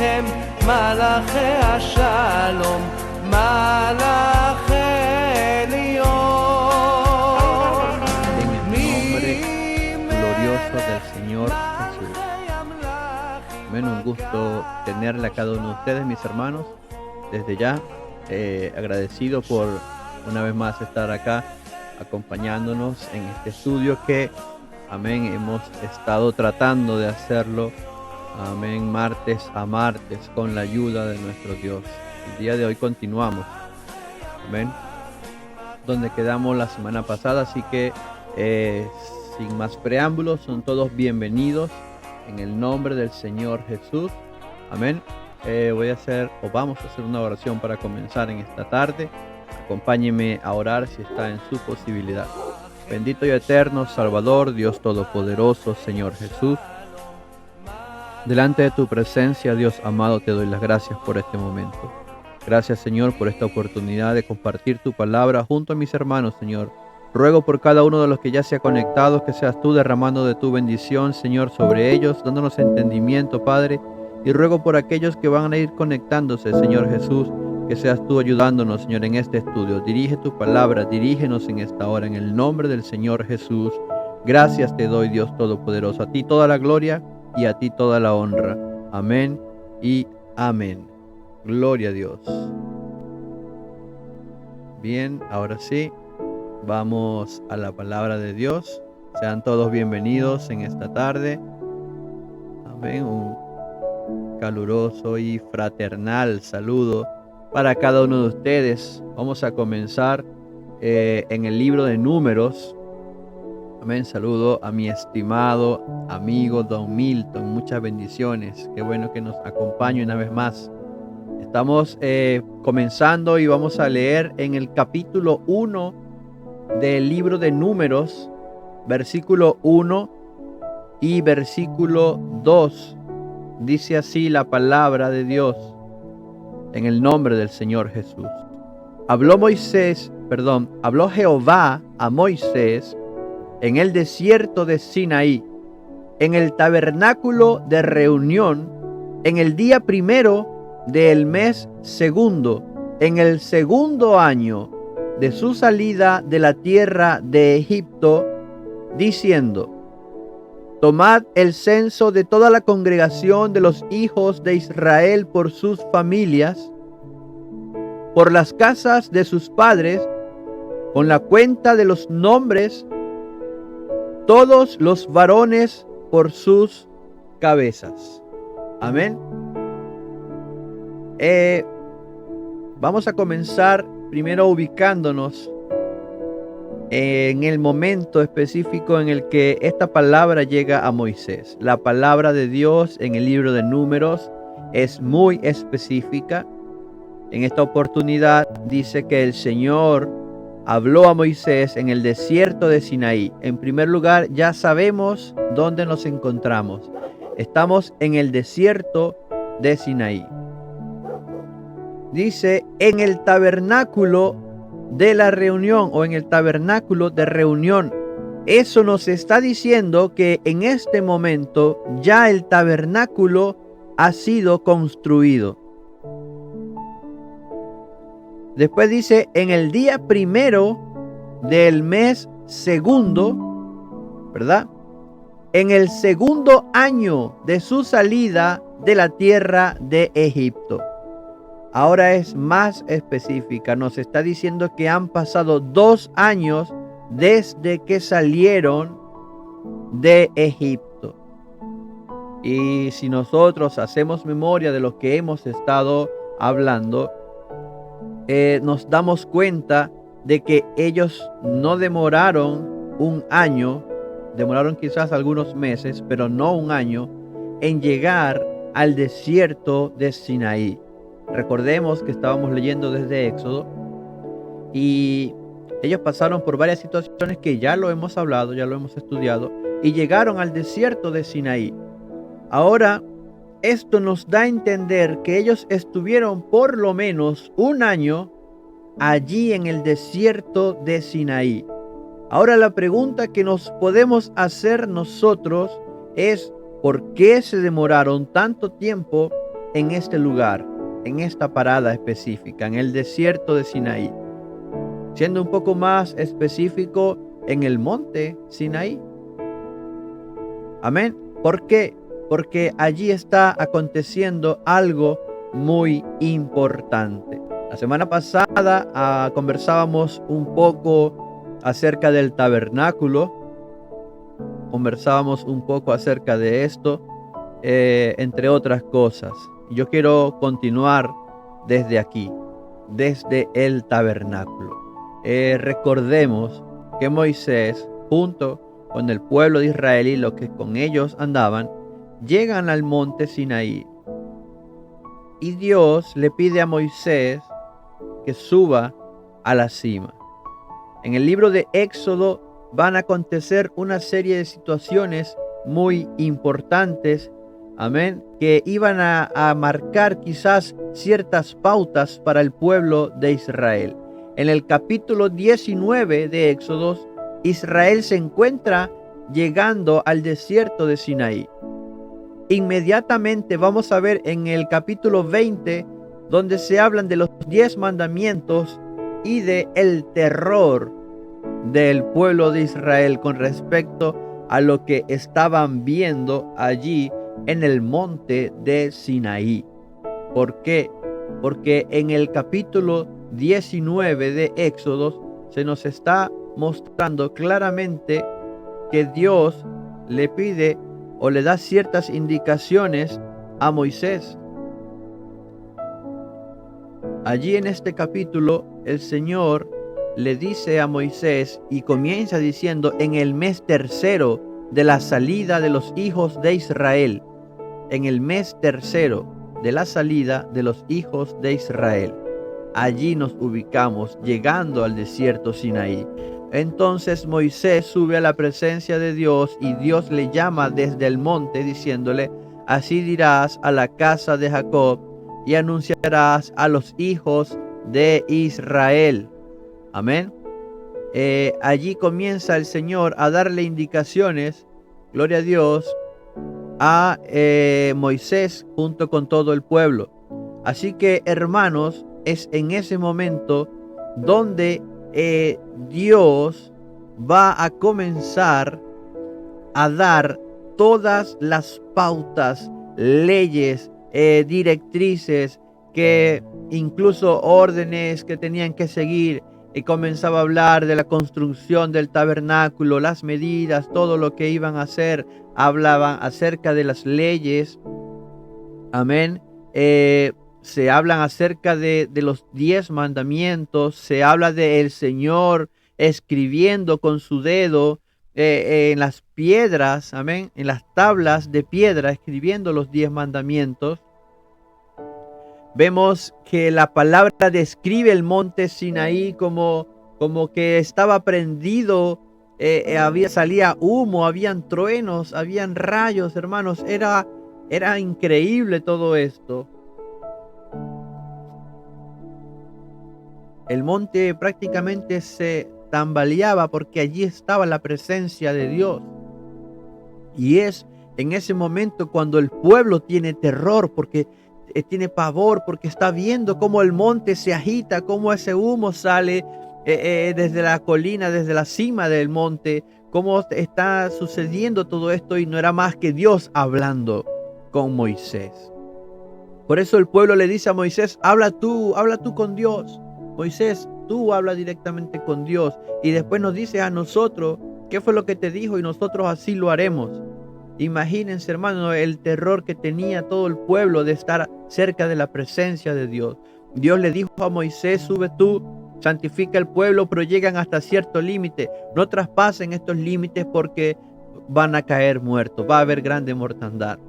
לכם מלאכי השלום, מלאכי עליון. En el nombre glorioso del Señor Jesús. Amén, un gusto tenerle a cada uno de ustedes, mis hermanos. Desde ya, agradecido por una vez más estar acá acompañándonos en este estudio que, amén, hemos estado tratando de hacerlo, amén, martes a martes con la ayuda de nuestro Dios. El día de hoy continuamos, amén, donde quedamos la semana pasada, así que sin más preámbulos, son todos bienvenidos en el nombre del Señor Jesús, amén. Vamos a hacer una oración para comenzar en esta tarde. Acompáñeme a orar si está en su posibilidad. Bendito y eterno Salvador, Dios Todopoderoso, Señor Jesús. Delante de tu presencia, Dios amado, te doy las gracias por este momento. Gracias, Señor, por esta oportunidad de compartir tu palabra junto a mis hermanos, Señor. Ruego por cada uno de los que ya se ha conectado, que seas tú derramando de tu bendición, Señor, sobre ellos, dándonos entendimiento, Padre. Y ruego por aquellos que van a ir conectándose, Señor Jesús, que seas tú ayudándonos, Señor, en este estudio. Dirige tu palabra, dirígenos en esta hora, en el nombre del Señor Jesús. Gracias te doy, Dios Todopoderoso. A ti toda la gloria y a ti toda la honra. Amén y amén. Gloria a Dios. Bien, ahora sí, vamos a la palabra de Dios. Sean todos bienvenidos en esta tarde. Amén. Un caluroso y fraternal saludo para cada uno de ustedes. Vamos a comenzar en el libro de Números. Amén. Saludo a mi estimado amigo Don Milton. Muchas bendiciones. Qué bueno que nos acompañe una vez más. Estamos comenzando y vamos a leer en el capítulo 1 del libro de Números, versículo 1 y versículo 2. Dice así la palabra de Dios en el nombre del Señor Jesús. Habló Jehová a Moisés en el desierto de Sinaí, en el tabernáculo de reunión, en el día primero del mes segundo, en el segundo año de su salida de la tierra de Egipto, diciendo: Tomad el censo de toda la congregación de los hijos de Israel por sus familias, por las casas de sus padres, con la cuenta de los nombres, todos los varones por sus cabezas. Amén. Vamos a comenzar primero ubicándonos en el momento específico en el que esta palabra llega a Moisés. La palabra de Dios en el libro de Números es muy específica. En esta oportunidad dice que el Señor habló a Moisés en el desierto de Sinaí. En primer lugar, ya sabemos dónde nos encontramos. Estamos en el desierto de Sinaí. Dice, en el tabernáculo de la reunión o en el tabernáculo de reunión. Eso nos está diciendo que en este momento ya el tabernáculo ha sido construido. Después dice, en el día primero del mes segundo, ¿verdad? En el segundo año de su salida de la tierra de Egipto. Ahora es más específica, nos está diciendo que han pasado 2 años desde que salieron de Egipto. Y si nosotros hacemos memoria de lo que hemos estado hablando, nos damos cuenta de que ellos no demoraron un año, demoraron quizás algunos meses, pero no un año, en llegar al desierto de Sinaí. Recordemos que estábamos leyendo desde Éxodo y ellos pasaron por varias situaciones que ya lo hemos hablado, ya lo hemos estudiado, y llegaron al desierto de Sinaí. Ahora, esto nos da a entender que ellos estuvieron por lo menos un año allí en el desierto de Sinaí. Ahora la pregunta que nos podemos hacer nosotros es: ¿por qué se demoraron tanto tiempo en este lugar, en esta parada específica, en el desierto de Sinaí. Siendo un poco más específico, en el monte Sinaí. Amén. ¿Por qué? Porque allí está aconteciendo algo muy importante. La semana pasada conversábamos un poco acerca del tabernáculo. Conversábamos un poco acerca de esto, entre otras cosas. Yo quiero continuar desde aquí, desde el tabernáculo. Recordemos que Moisés, junto con el pueblo de Israel y los que con ellos andaban, llegan al monte Sinaí. Y Dios le pide a Moisés que suba a la cima. En el libro de Éxodo van a acontecer una serie de situaciones muy importantes, amén, que iban a marcar quizás ciertas pautas para el pueblo de Israel. En el capítulo 19 de Éxodo, Israel se encuentra llegando al desierto de Sinaí. Inmediatamente vamos a ver en el capítulo 20, donde se hablan de los 10 mandamientos y de el terror del pueblo de Israel con respecto a lo que estaban viendo allí en el monte de Sinaí. ¿Por qué? Porque en el capítulo 19 de Éxodo se nos está mostrando claramente que Dios le pide o le da ciertas indicaciones a Moisés. Allí en este capítulo el Señor le dice a Moisés y comienza diciendo: en el mes tercero de la salida de los hijos de Israel, en el mes tercero de la salida de los hijos de Israel. Allí nos ubicamos llegando al desierto Sinaí. Entonces Moisés sube a la presencia de Dios y Dios le llama desde el monte diciéndole: así dirás a la casa de Jacob y anunciarás a los hijos de Israel. Amén. Allí comienza el Señor a darle indicaciones, gloria a Dios, a Moisés junto con todo el pueblo. Así que, hermanos, es en ese momento donde Dios va a comenzar a dar todas las pautas, leyes, directrices, que incluso órdenes que tenían que seguir. Y comenzaba a hablar de la construcción del tabernáculo, las medidas, todo lo que iban a hacer. Hablaban acerca de las leyes. Amén. Se hablan acerca de los 10 mandamientos. Se habla del Señor escribiendo con su dedo en las piedras. Amén. En las tablas de piedra, escribiendo los 10 mandamientos. Vemos que la palabra describe el monte Sinaí como que estaba prendido, salía humo, habían truenos, habían rayos, hermanos. Era increíble todo esto. El monte prácticamente se tambaleaba porque allí estaba la presencia de Dios. Y es en ese momento cuando el pueblo tiene terror, porque tiene pavor, porque está viendo cómo el monte se agita, cómo ese humo sale desde la colina, desde la cima del monte, cómo está sucediendo todo esto, y no era más que Dios hablando con Moisés. Por eso el pueblo le dice a Moisés: habla tú con Dios. Moisés, tú habla directamente con Dios. Y después nos dice a nosotros qué fue lo que te dijo y nosotros así lo haremos. Imagínense, hermano, el terror que tenía todo el pueblo de estar cerca de la presencia de Dios. Dios le dijo a Moisés: sube tú, santifica el pueblo, pero llegan hasta cierto límite. No traspasen estos límites porque van a caer muertos, va a haber grande mortandad.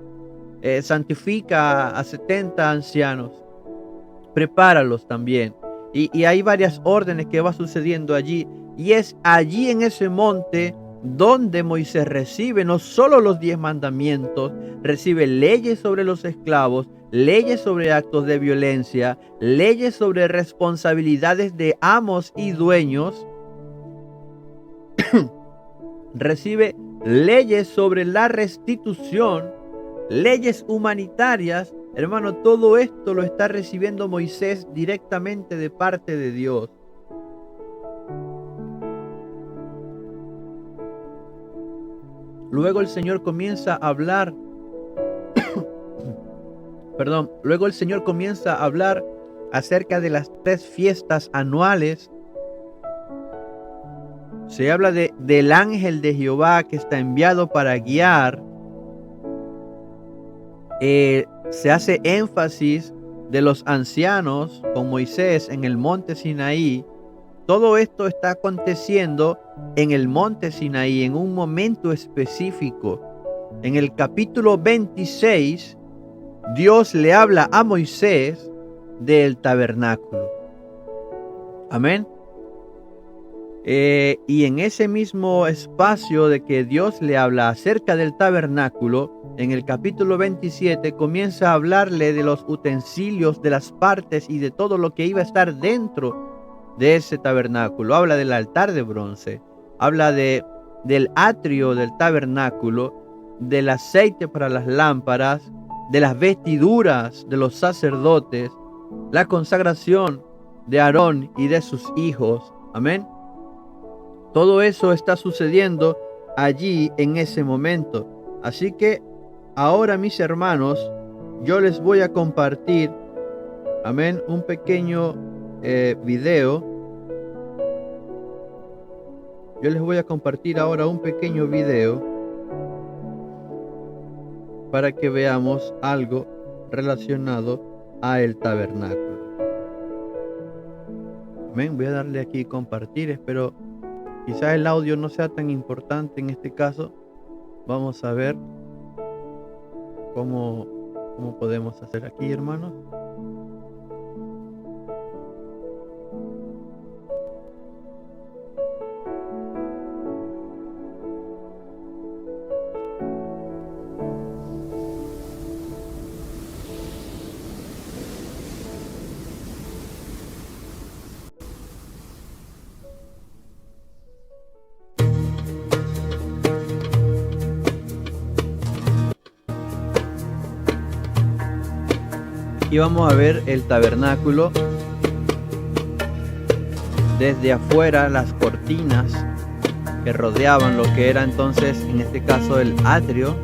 Santifica a 70 ancianos, prepáralos también. Y hay varias órdenes que va sucediendo allí. Y es allí en ese monte donde Moisés recibe no solo los 10 mandamientos, recibe leyes sobre los esclavos, leyes sobre actos de violencia, leyes sobre responsabilidades de amos y dueños, recibe leyes sobre la restitución, leyes humanitarias Hermano, todo esto lo está recibiendo Moisés directamente de parte de Dios. Luego el Señor comienza a hablar, luego el Señor comienza a hablar acerca de las 3 fiestas anuales. Se habla del ángel de Jehová que está enviado para guiar. Se hace énfasis de los ancianos con Moisés en el monte Sinaí. Todo esto está aconteciendo en el monte Sinaí en un momento específico. En el capítulo 26, Dios le habla a Moisés del tabernáculo. Amén. Y en ese mismo espacio de que Dios le habla acerca del tabernáculo, en el capítulo 27 comienza a hablarle de los utensilios, de las partes y de todo lo que iba a estar dentro de ese tabernáculo. Habla del altar de bronce, habla del atrio del tabernáculo, del aceite para las lámparas, de las vestiduras de los sacerdotes, la consagración de Aarón y de sus hijos. Amén. Todo eso está sucediendo allí en ese momento. Así que ahora, mis hermanos, yo les voy a compartir, amén, un pequeño video. Yo les voy a compartir ahora un pequeño video para que veamos algo relacionado a el tabernáculo. Amén. Voy a darle aquí compartir. Espero quizás el audio no sea tan importante en este caso. Vamos a ver cómo podemos hacer aquí, hermanos. Aquí vamos a ver el tabernáculo desde afuera, las cortinas que rodeaban lo que era entonces, en este caso, el atrio,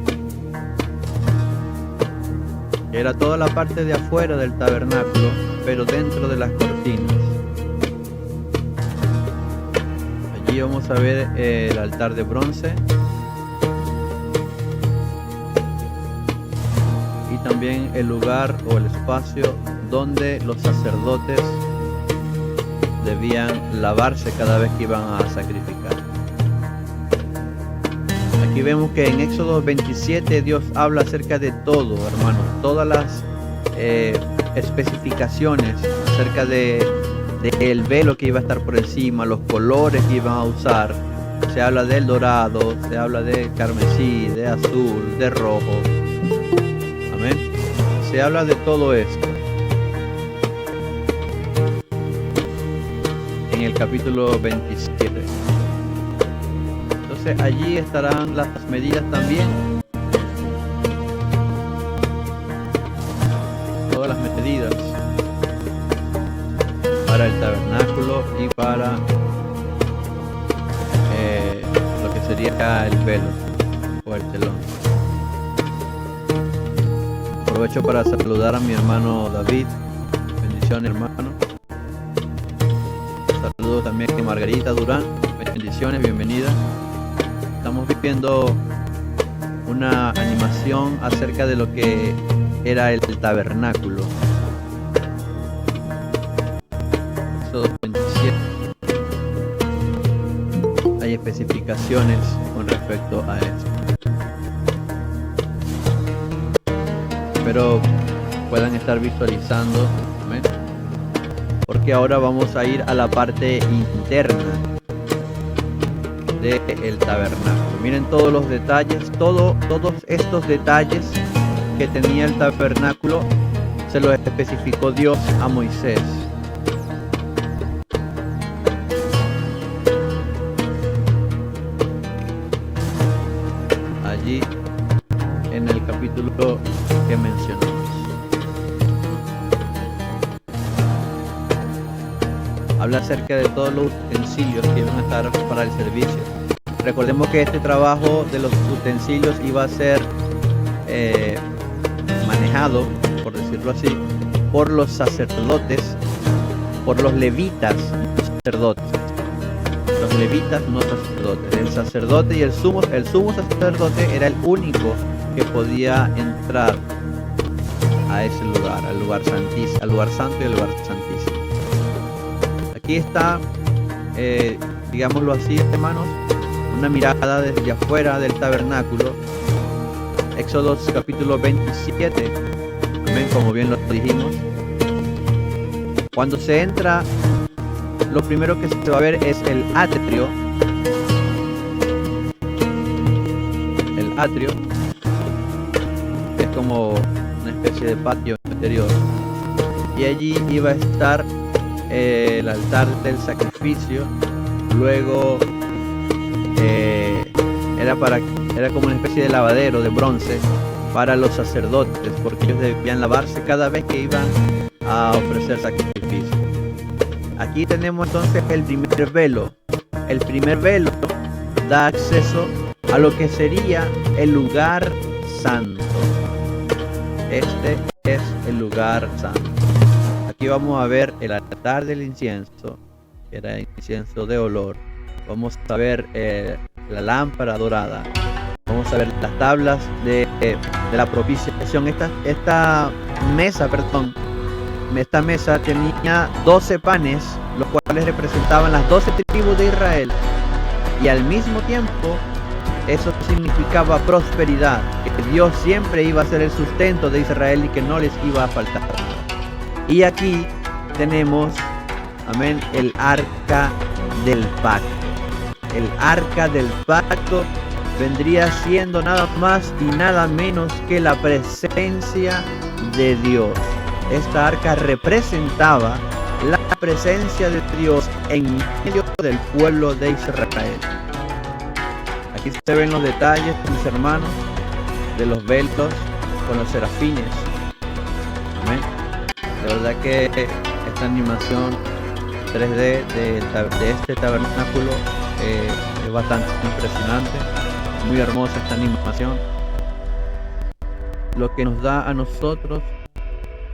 que era toda la parte de afuera del tabernáculo, pero dentro de las cortinas. Allí vamos a ver el altar de bronce. También el lugar o el espacio donde los sacerdotes debían lavarse cada vez que iban a sacrificar. Aquí vemos que en Éxodo 27 Dios habla acerca de todo, hermanos, todas las especificaciones acerca de el velo que iba a estar por encima, los colores que iban a usar. Se habla del dorado, se habla de carmesí, de azul, de rojo. Amén. Se habla de todo esto en el capítulo 27. Entonces allí estarán las medidas también. Todas las medidas para el tabernáculo y para lo que sería el velo o el telón. Aprovecho para saludar a mi hermano David. Bendiciones, hermano. Saludo también a Margarita Durán. Bendiciones, bienvenida. Estamos viendo una animación acerca de lo que era el tabernáculo. Éxodo 27. Hay especificaciones con respecto a esto. Espero puedan estar visualizando, ¿ven? Porque ahora vamos a ir a la parte interna del tabernáculo. Miren todos los detalles, todos estos detalles que tenía el tabernáculo se los especificó Dios a Moisés. Allí en el capítulo que mencionamos. habla acerca de todos los utensilios que iban a estar para el servicio. Recordemos que este trabajo de los utensilios iba a ser manejado, por decirlo así, por los sacerdotes, por los levitas, no sacerdotes. Los levitas, no sacerdotes. El sacerdote y el sumo sacerdote era el único que podía entrar a ese lugar, al lugar santísimo, al lugar santo y al lugar santísimo. Aquí está, digámoslo así, hermanos, una mirada desde afuera del tabernáculo. Éxodo capítulo 27, amén, como bien lo dijimos. Cuando se entra, lo primero que se va a ver es el atrio. El atrio es como una especie de patio interior. Y allí iba a estar el altar del sacrificio. Luego era como una especie de lavadero de bronce para los sacerdotes, porque ellos debían lavarse cada vez que iban a ofrecer sacrificio. Aquí tenemos entonces el primer velo. El primer velo da acceso a lo que sería el lugar santo. Este es el lugar santo. Aquí vamos a ver el altar del incienso, que era incienso de olor. Vamos a ver la lámpara dorada. Vamos a ver las tablas de la propiciación. Esta mesa tenía 12 panes, los cuales representaban las 12 tribus de Israel. Y al mismo tiempo, eso significaba prosperidad, que Dios siempre iba a ser el sustento de Israel y que no les iba a faltar. Y aquí tenemos, amén, el arca del pacto. El arca del pacto vendría siendo nada más y nada menos que la presencia de Dios. Esta arca representaba la presencia de Dios en medio del pueblo de Israel. Aquí se ven los detalles, mis hermanos, de los velos con los serafines. Amén. De verdad que esta animación 3D de este tabernáculo es bastante impresionante. Muy hermosa esta animación. Lo que nos da a nosotros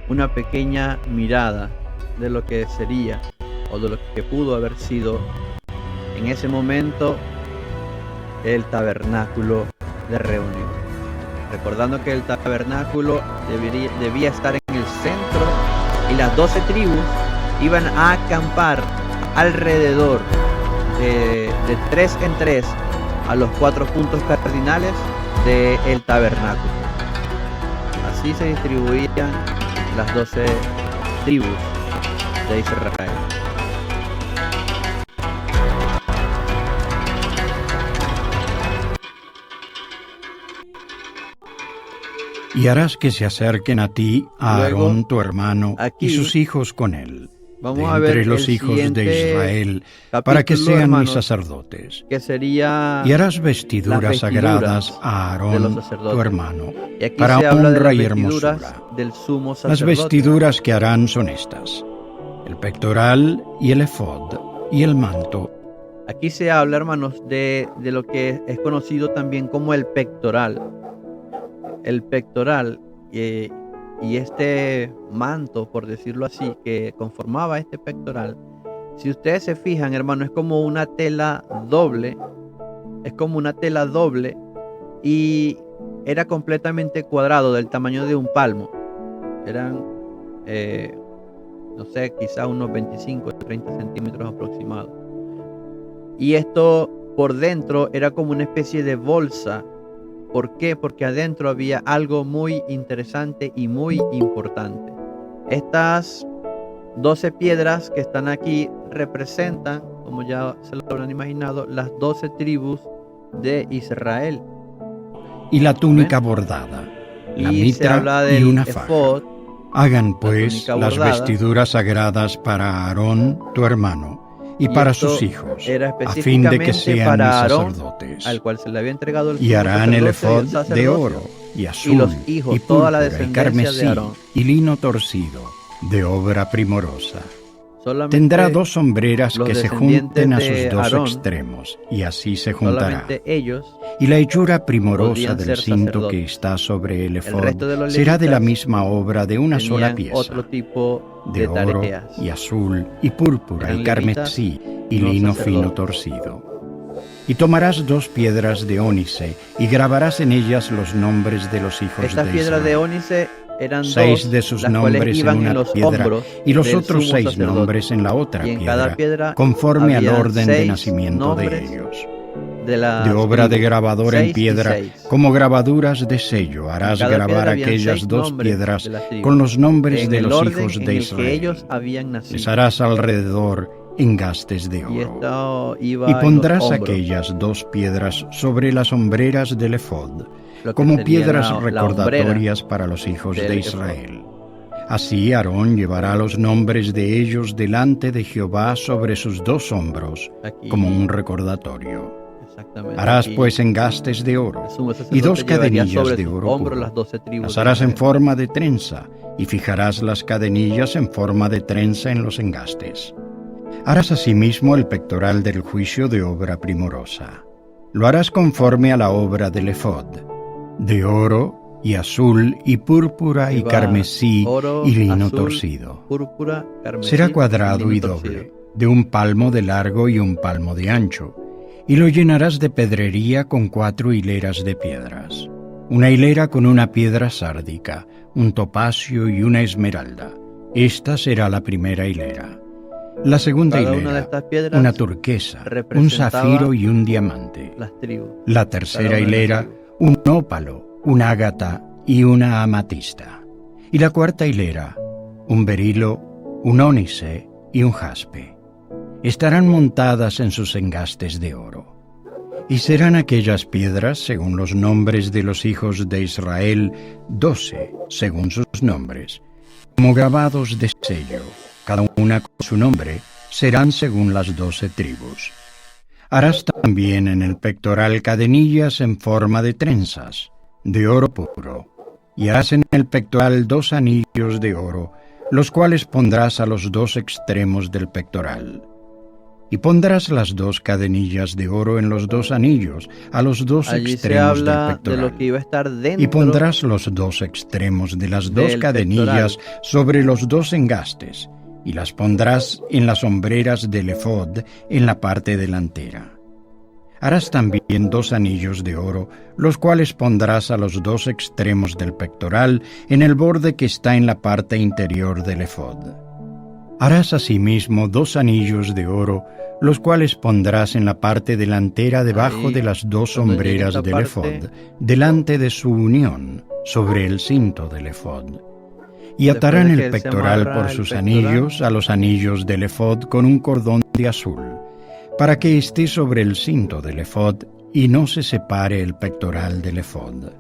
una pequeña mirada de lo que sería o de lo que pudo haber sido en ese momento el tabernáculo de reunión. Recordando que el tabernáculo debía estar en el centro y las 12 tribus iban a acampar alrededor de 3 en 3 a los 4 puntos cardinales del tabernáculo. Así se distribuían las 12 tribus de Israel. Y harás que se acerquen a ti a Aarón tu hermano y sus hijos con él, vamos de a ver entre los hijos de Israel, para que sean hermanos, mis sacerdotes. Que sería y harás vestiduras sagradas a Aarón tu hermano, para se habla honra de y las vestiduras hermosura. del sumo Las sacerdote. vestiduras que harán son estas: el pectoral y el efod y el manto. Aquí se habla, hermanos, de lo que es conocido también como el pectoral. El pectoral y este manto, por decirlo así, que conformaba este pectoral, si ustedes se fijan, hermano, es como una tela doble. Es como una tela doble y era completamente cuadrado, del tamaño de un palmo. Eran, no sé, quizá unos 25 o 30 centímetros aproximados. Y esto por dentro era como una especie de bolsa. ¿Por qué? Porque adentro había algo muy interesante y muy importante. Estas 12 piedras que están aquí representan, como ya se lo habrán imaginado, las 12 tribus de Israel. Y la túnica bordada, la mitra y una faja. Hagan pues las vestiduras sagradas para Aarón tu hermano y para sus hijos, a fin de que sean mis sacerdotes. Al cual se le había entregado el y harán el efod sacerdocio de oro y azul y los hijos, y toda la púrpura y descendencia carmesí de Aarón. y lino torcido, de obra primorosa. Tendrá 2 sombreras que se junten a sus 2 extremos, y así se juntará. Y la hechura primorosa del cinto que está sobre el efod será de la misma obra de una sola pieza, de oro y azul y púrpura y carmesí y lino fino torcido. Y tomarás 2 piedras de ónice y grabarás en ellas los nombres de los hijos de Israel. Estas piedras de ónice eran 6 de sus nombres en una piedra y los otros 6 nombres en la otra piedra, conforme al orden de nacimiento de ellos. De obra de grabador en piedra, como grabaduras de sello, harás grabar aquellas 2 piedras con los nombres de los hijos de Israel. Les harás alrededor engastes de oro. Y pondrás aquellas 2 piedras sobre las hombreras del efod, como piedras recordatorias para los hijos de Israel. Así Aarón llevará los nombres de ellos delante de Jehová sobre sus 2 hombros, como un recordatorio. Harás pues engastes de oro y 2 cadenillas de oro puro. Las harás en forma de trenza y fijarás las cadenillas en forma de trenza en los engastes. Harás asimismo el pectoral del juicio de obra primorosa. Lo harás conforme a la obra del efod, de oro y azul y púrpura y carmesí y lino torcido. Será cuadrado y doble, de 1 palmo de largo y 1 palmo de ancho, y lo llenarás de pedrería con 4 hileras de piedras. Una hilera con una piedra sárdica, un topacio y una esmeralda. Esta será la primera hilera. La segunda hilera, una turquesa, un zafiro y un diamante. La tercera hilera, un ópalo, un ágata y una amatista. Y la cuarta hilera, un berilo, un ónice y un jaspe. Estarán montadas en sus engastes de oro. Y serán aquellas piedras, según los nombres de los hijos de Israel, 12, según sus nombres, como grabados de sello, cada una con su nombre, serán según las 12 tribus. Harás también en el pectoral cadenillas en forma de trenzas, de oro puro, y harás en el pectoral 2 anillos de oro, los cuales pondrás a los 2 extremos del pectoral. Y pondrás las 2 cadenillas de oro en los 2 anillos, a los 2 extremos del pectoral. Y pondrás los 2 extremos de las 2 cadenillas sobre los 2 engastes, y las pondrás en las hombreras del efod en la parte delantera. Harás también 2 anillos de oro, los cuales pondrás a los 2 extremos del pectoral en el borde que está en la parte interior del efod. Harás asimismo 2 anillos de oro, los cuales pondrás en la parte delantera debajo de las 2 hombreras del efod, delante de su unión, sobre el cinto del efod. Y atarán el pectoral por sus anillos a los anillos del efod con un cordón de azul, para que esté sobre el cinto del efod y no se separe el pectoral del efod.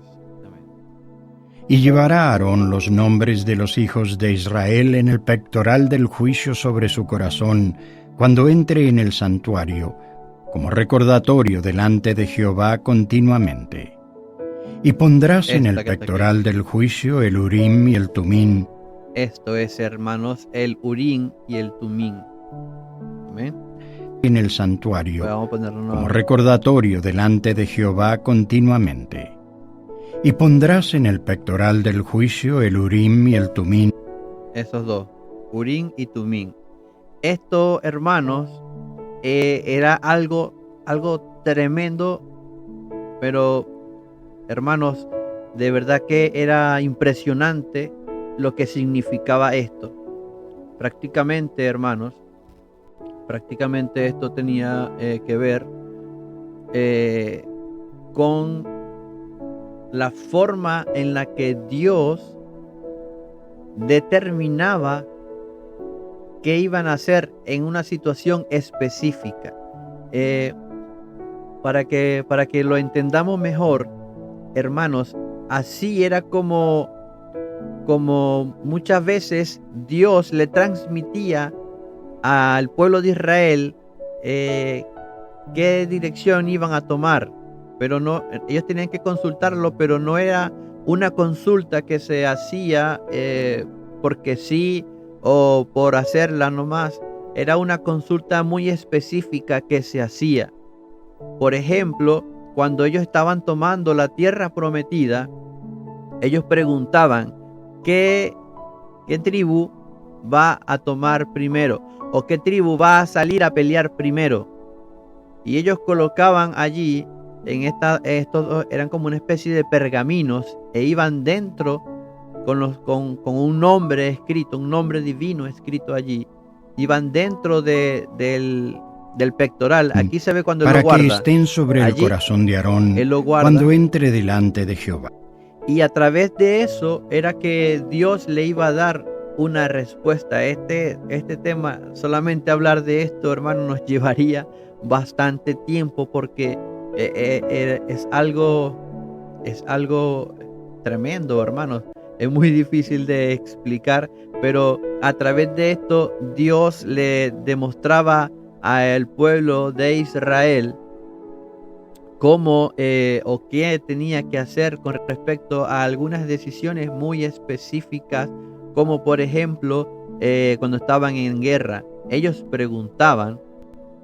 Y llevará Aarón los nombres de los hijos de Israel en el pectoral del juicio sobre su corazón, cuando entre en el santuario, como recordatorio delante de Jehová continuamente. Y pondrás en el pectoral del juicio el Urim y el Tumín. Esto es, hermanos, el Urim y el Tumín. Amén. En el santuario, como recordatorio delante de Jehová continuamente. Y pondrás en el pectoral del juicio el Urim y el Tumín. Esos 2, Urim y Tumín. Esto, hermanos, era algo tremendo, pero, hermanos, de verdad que era impresionante lo que significaba esto. Prácticamente, hermanos, esto tenía que ver con la forma en la que Dios determinaba qué iban a hacer en una situación específica. Para que lo entendamos mejor, hermanos, así era como muchas veces Dios le transmitía al pueblo de Israel qué dirección iban a tomar. Pero no, ellos tenían que consultarlo, pero no era una consulta que se hacía porque sí o por hacerla nomás, era una consulta muy específica que se hacía. Por ejemplo, cuando ellos estaban tomando la tierra prometida, ellos preguntaban qué tribu va a tomar primero o qué tribu va a salir a pelear primero. Y ellos colocaban allí, estos eran como una especie de pergaminos, e iban dentro con un nombre escrito, un nombre divino escrito allí. Iban dentro del pectoral. Aquí se ve cuando él lo guarda. Para que estén sobre allí, el corazón de Aarón cuando entre delante de Jehová. Y a través de eso era que Dios le iba a dar una respuesta. Este tema, solamente hablar de esto, hermano, nos llevaría bastante tiempo, porque es algo tremendo, hermanos. Es muy difícil de explicar, pero a través de esto Dios le demostraba al pueblo de Israel cómo o qué tenía que hacer con respecto a algunas decisiones muy específicas, como por ejemplo cuando estaban en guerra. Ellos preguntaban,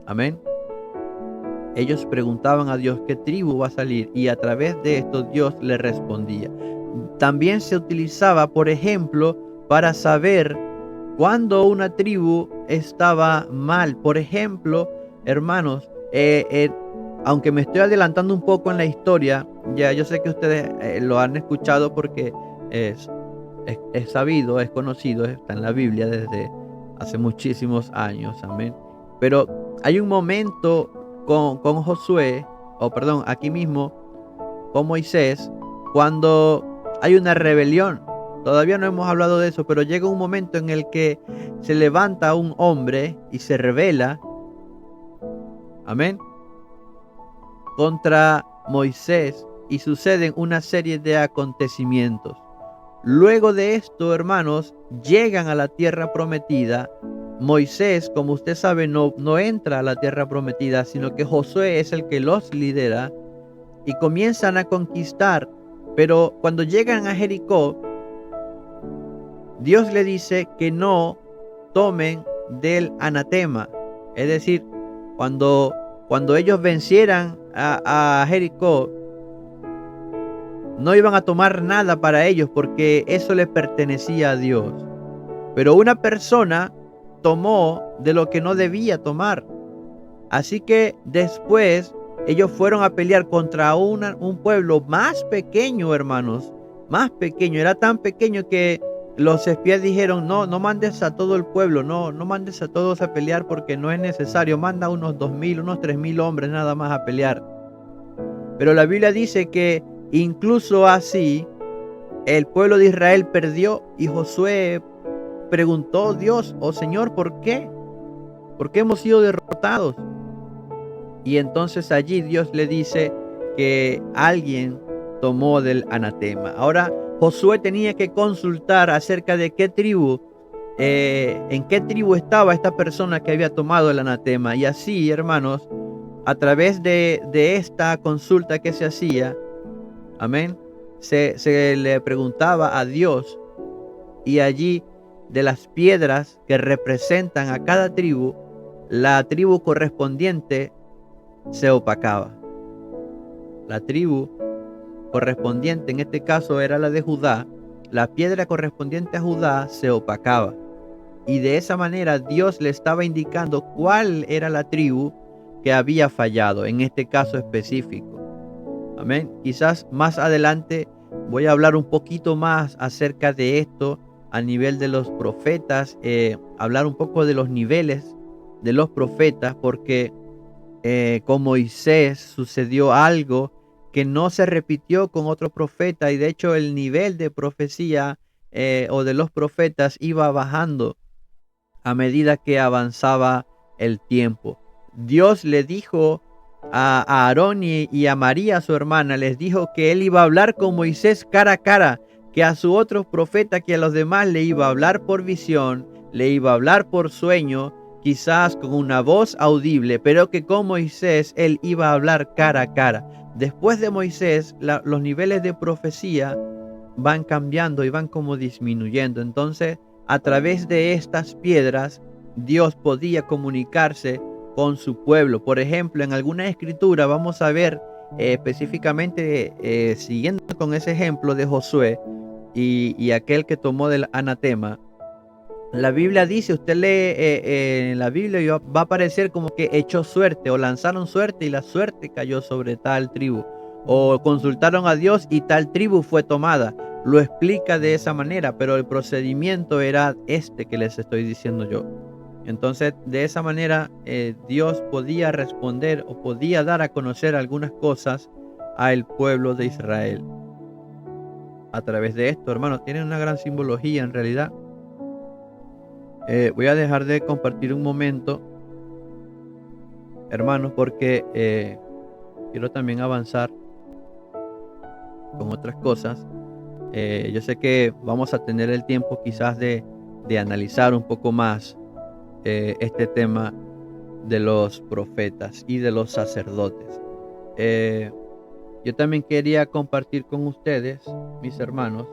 amén, ellos preguntaban a Dios qué tribu va a salir, y a través de esto Dios le respondía. También se utilizaba, por ejemplo, para saber cuándo una tribu estaba mal. Por ejemplo, hermanos, aunque me estoy adelantando un poco en la historia, ya yo sé que ustedes lo han escuchado porque es sabido, es conocido, está en la Biblia desde hace muchísimos años, amén. Pero hay un momento con Josué, aquí mismo con Moisés, cuando hay una rebelión. Todavía no hemos hablado de eso, pero llega un momento en el que se levanta un hombre y se rebela, amén, contra Moisés, y suceden una serie de acontecimientos. Luego de esto, hermanos, llegan a la tierra prometida. Moisés, como usted sabe, no entra a la tierra prometida, sino que Josué es el que los lidera y comienzan a conquistar. Pero cuando llegan a Jericó, Dios le dice que no tomen del anatema. Es decir, cuando ellos vencieran a Jericó, no iban a tomar nada para ellos, porque eso le pertenecía a Dios. Pero una persona tomó de lo que no debía tomar. Así que después ellos fueron a pelear contra un pueblo más pequeño, hermanos, más pequeño. Era tan pequeño que los espías dijeron, no mandes a todo el pueblo, no mandes a todos a pelear, porque no es necesario. Manda unos 2,000, unos 3,000 hombres nada más a pelear. Pero la Biblia dice que incluso así el pueblo de Israel perdió, y Josué preguntó: Dios, oh Señor, ¿por qué? ¿Por qué hemos sido derrotados? Y entonces allí Dios le dice que alguien tomó del anatema. Ahora Josué tenía que consultar acerca de qué tribu, en qué tribu estaba esta persona que había tomado el anatema. Y así, hermanos, a través de esta consulta que se hacía, amén, se le preguntaba a Dios, y allí de las piedras que representan a cada tribu, la tribu correspondiente se opacaba. La tribu correspondiente, en este caso era la de Judá, la piedra correspondiente a Judá se opacaba. Y de esa manera Dios le estaba indicando cuál era la tribu que había fallado, en este caso específico. Amén. Quizás más adelante voy a hablar un poquito más acerca de esto a nivel de los profetas, hablar un poco de los niveles de los profetas, porque con Moisés sucedió algo que no se repitió con otro profeta, y de hecho el nivel de profecía o de los profetas iba bajando a medida que avanzaba el tiempo. Dios le dijo a Aarón y a María, su hermana, les dijo que él iba a hablar con Moisés cara a cara, que a su otro profeta, que a los demás le iba a hablar por visión, le iba a hablar por sueño, quizás con una voz audible, pero que con Moisés él iba a hablar cara a cara. Después de Moisés, los niveles de profecía van cambiando y van como disminuyendo. Entonces, a través de estas piedras, Dios podía comunicarse con su pueblo. Por ejemplo, en alguna escritura vamos a ver específicamente, siguiendo con ese ejemplo de Josué y aquel que tomó del anatema. La Biblia dice, usted lee en la Biblia y va a aparecer como que echó suerte o lanzaron suerte y la suerte cayó sobre tal tribu. O consultaron a Dios y tal tribu fue tomada. Lo explica de esa manera, pero el procedimiento era este que les estoy diciendo yo. Entonces, de esa manera, Dios podía responder o podía dar a conocer algunas cosas al pueblo de Israel. A través de esto, hermanos, tiene una gran simbología en realidad. Voy a dejar de compartir un momento, hermanos, porque quiero también avanzar con otras cosas. Yo sé que vamos a tener el tiempo quizás de analizar un poco más este tema de los profetas y de los sacerdotes. Yo también quería compartir con ustedes, mis hermanos,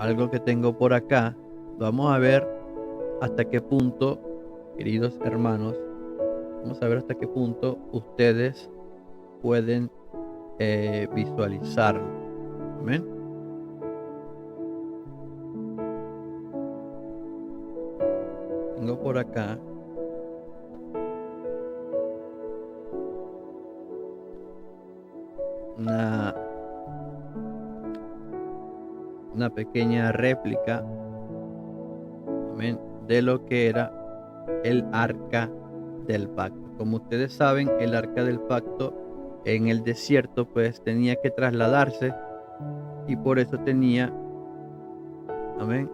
algo que tengo por acá. Vamos a ver hasta qué punto, queridos hermanos, vamos a ver hasta qué punto ustedes pueden visualizarlo. Amén. Tengo por acá una pequeña réplica, amén, de lo que era el arca del pacto. Como ustedes saben, el arca del pacto en el desierto pues tenía que trasladarse y por eso tenía, amén,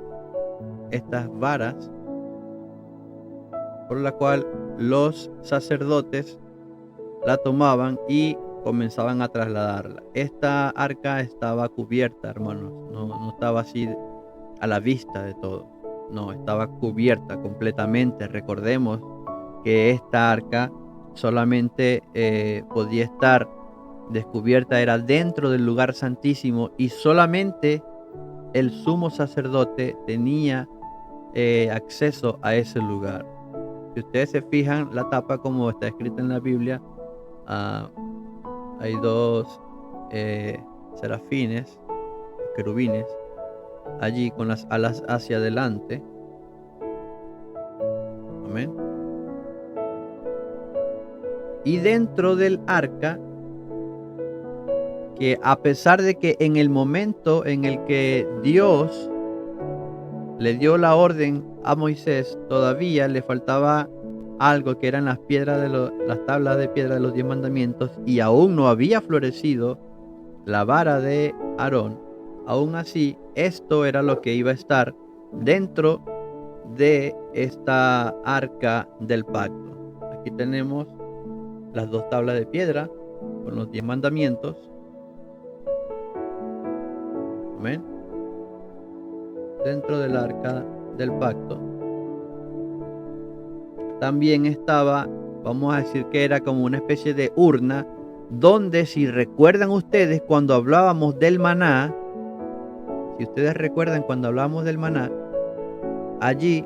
estas varas por la cual los sacerdotes la tomaban y comenzaban a trasladarla. Esta arca estaba cubierta, hermanos, no estaba así a la vista de todo, no, estaba cubierta completamente. Recordemos que esta arca solamente podía estar descubierta, era dentro del lugar santísimo y solamente el sumo sacerdote tenía acceso a ese lugar. Si ustedes se fijan, la tapa, como está escrita en la Biblia, hay dos serafines, querubines, allí con las alas hacia adelante. Amén. Y dentro del arca, que a pesar de que en el momento en el que Dios le dio la orden a Moisés, todavía le faltaba algo, que eran las piedras las tablas de piedra de los 10 mandamientos, y aún no había florecido la vara de Aarón. Aún así, esto era lo que iba a estar dentro de esta arca del pacto. Aquí tenemos las 2 tablas de piedra con los 10 mandamientos. Amén. Dentro del arca del pacto también estaba, vamos a decir que era como una especie de urna, donde, si recuerdan ustedes, cuando hablábamos del maná, si ustedes recuerdan cuando hablábamos del maná, allí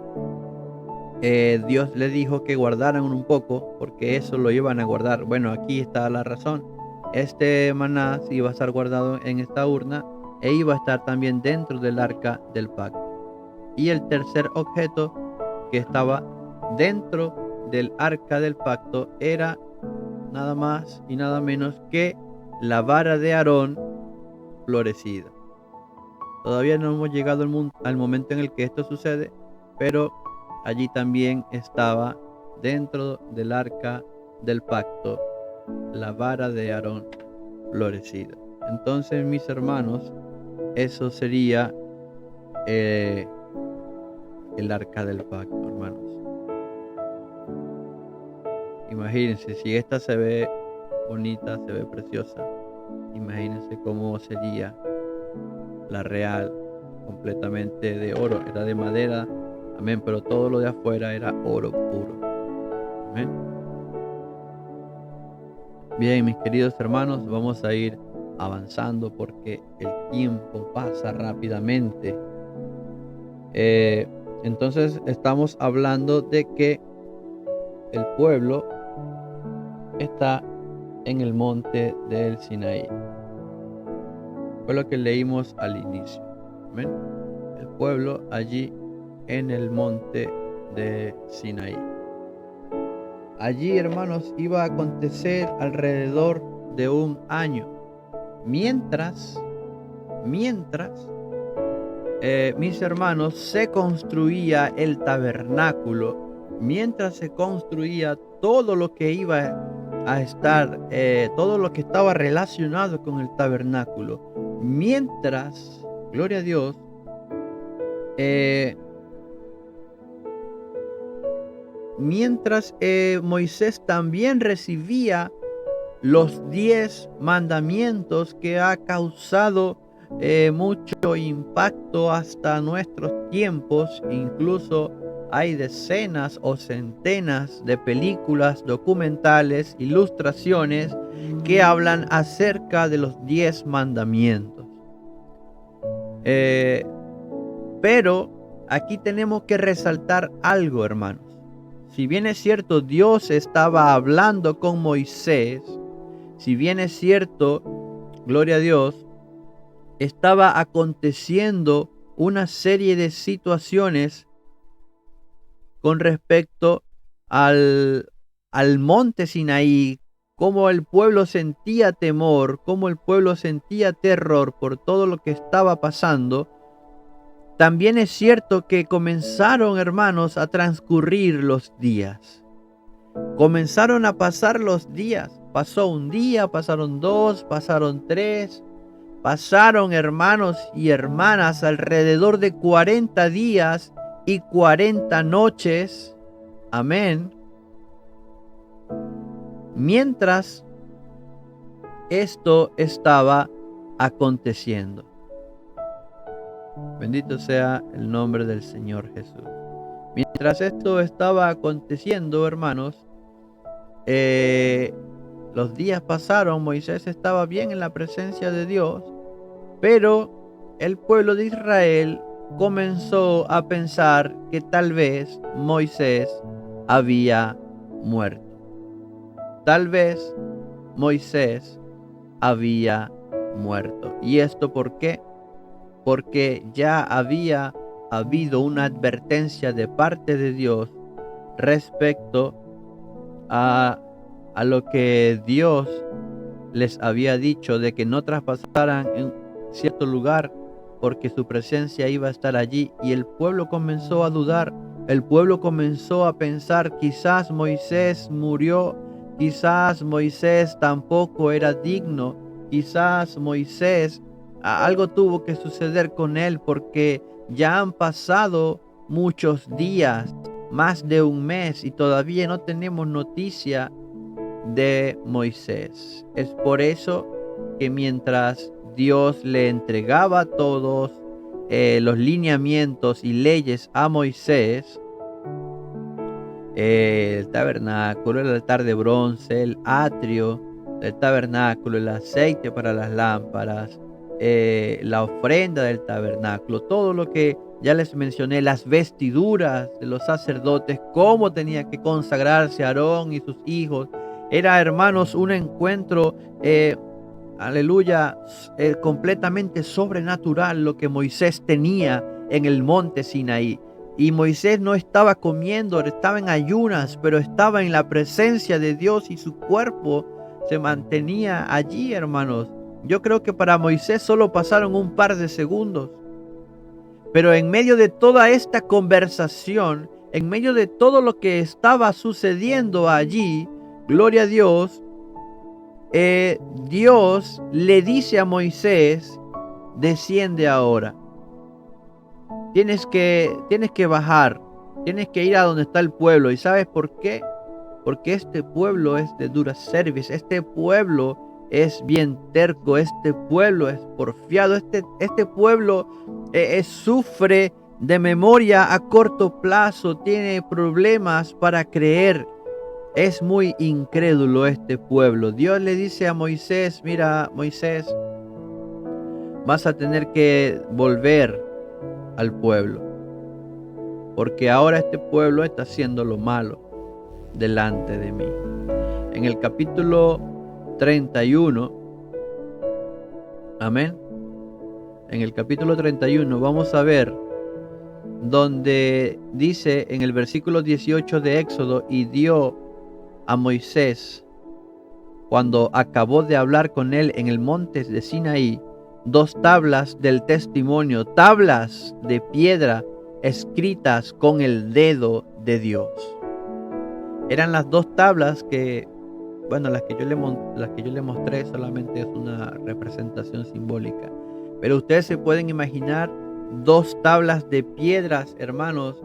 Dios le dijo que guardaran un poco, porque eso lo iban a guardar. Bueno, aquí está la razón. Este maná se iba a estar guardado en esta urna e iba a estar también dentro del arca del pacto. Y el tercer objeto que estaba dentro del arca del pacto era nada más y nada menos que la vara de Aarón florecida. Todavía no hemos llegado al momento en el que esto sucede, pero allí también estaba dentro del arca del pacto la vara de Aarón florecida. Entonces, mis hermanos, eso sería el arca del pacto, hermanos. Imagínense, si esta se ve bonita, se ve preciosa, imagínense cómo sería la real, completamente de oro. Era de madera, amén, pero todo lo de afuera era oro puro. Amén. Bien, mis queridos hermanos, vamos a ir avanzando porque el tiempo pasa rápidamente. Entonces estamos hablando de que el pueblo está en el monte del Sinaí. Fue lo que leímos al inicio. ¿Amén? El pueblo allí en el monte de Sinaí. Allí, hermanos, iba a acontecer alrededor de un año. Mientras, mis hermanos, se construía el tabernáculo, mientras se construía todo lo que iba a estar, todo lo que estaba relacionado con el tabernáculo, mientras, gloria a Dios, mientras Moisés también recibía los 10 mandamientos que ha causado mucho impacto hasta nuestros tiempos. Incluso hay decenas o centenas de películas, documentales, ilustraciones que hablan acerca de los 10 mandamientos. Pero aquí tenemos que resaltar algo, hermanos. Si bien es cierto, Dios estaba hablando con Moisés, si bien es cierto, gloria a Dios, estaba aconteciendo una serie de situaciones con respecto al monte Sinaí, cómo el pueblo sentía temor, cómo el pueblo sentía terror por todo lo que estaba pasando. También es cierto que comenzaron, hermanos, a transcurrir los días. Comenzaron a pasar los días. Pasó un día, pasaron 2, pasaron 3. Pasaron, hermanos y hermanas, alrededor de 40 días y 40 noches. Amén. Mientras esto estaba aconteciendo. Bendito sea el nombre del Señor Jesús. Mientras esto estaba aconteciendo, hermanos, los días pasaron, Moisés estaba bien en la presencia de Dios, pero el pueblo de Israel comenzó a pensar que tal vez Moisés había muerto. Tal vez Moisés había muerto. ¿Y esto por qué? Porque ya había habido una advertencia de parte de Dios respecto a lo que Dios les había dicho de que no traspasaran en cierto lugar porque su presencia iba a estar allí, y el pueblo comenzó a dudar. El pueblo comenzó a pensar, quizás Moisés murió, quizás Moisés tampoco era digno, quizás Moisés algo tuvo que suceder con él, porque ya han pasado muchos días, más de un mes, y todavía no tenemos noticia de Moisés. Es por eso que mientras Dios le entregaba todos los lineamientos y leyes a Moisés, el tabernáculo, el altar de bronce, el atrio del tabernáculo, el aceite para las lámparas, la ofrenda del tabernáculo, todo lo que ya les mencioné, las vestiduras de los sacerdotes, cómo tenía que consagrarse Aarón y sus hijos. Era, hermanos, un encuentro, aleluya, completamente sobrenatural lo que Moisés tenía en el monte Sinaí. Y Moisés no estaba comiendo, estaba en ayunas, pero estaba en la presencia de Dios y su cuerpo se mantenía allí, hermanos. Yo creo que para Moisés solo pasaron un par de segundos. Pero en medio de toda esta conversación, en medio de todo lo que estaba sucediendo allí, gloria a Dios, Dios le dice a Moisés, desciende ahora. Tienes que bajar, tienes que ir a donde está el pueblo. ¿Y sabes por qué? Porque este pueblo es de dura cerviz, este pueblo es bien terco, este pueblo es porfiado, este pueblo sufre de memoria a corto plazo, tiene problemas para creer, es muy incrédulo este pueblo. Dios le dice a Moisés, mira Moisés, vas a tener que volver al pueblo. porque ahora este pueblo está haciendo lo malo delante de mí. En el capítulo 31, amén. En el capítulo 31 vamos a ver donde dice en el versículo 18 de Éxodo: y dio a Moisés, cuando acabó de hablar con él en el monte de Sinaí, 2 tablas del testimonio, tablas de piedra escritas con el dedo de Dios. Eran las 2 tablas que, bueno, las que yo le mostré solamente es una representación simbólica. Pero ustedes se pueden imaginar 2 tablas de piedras, hermanos,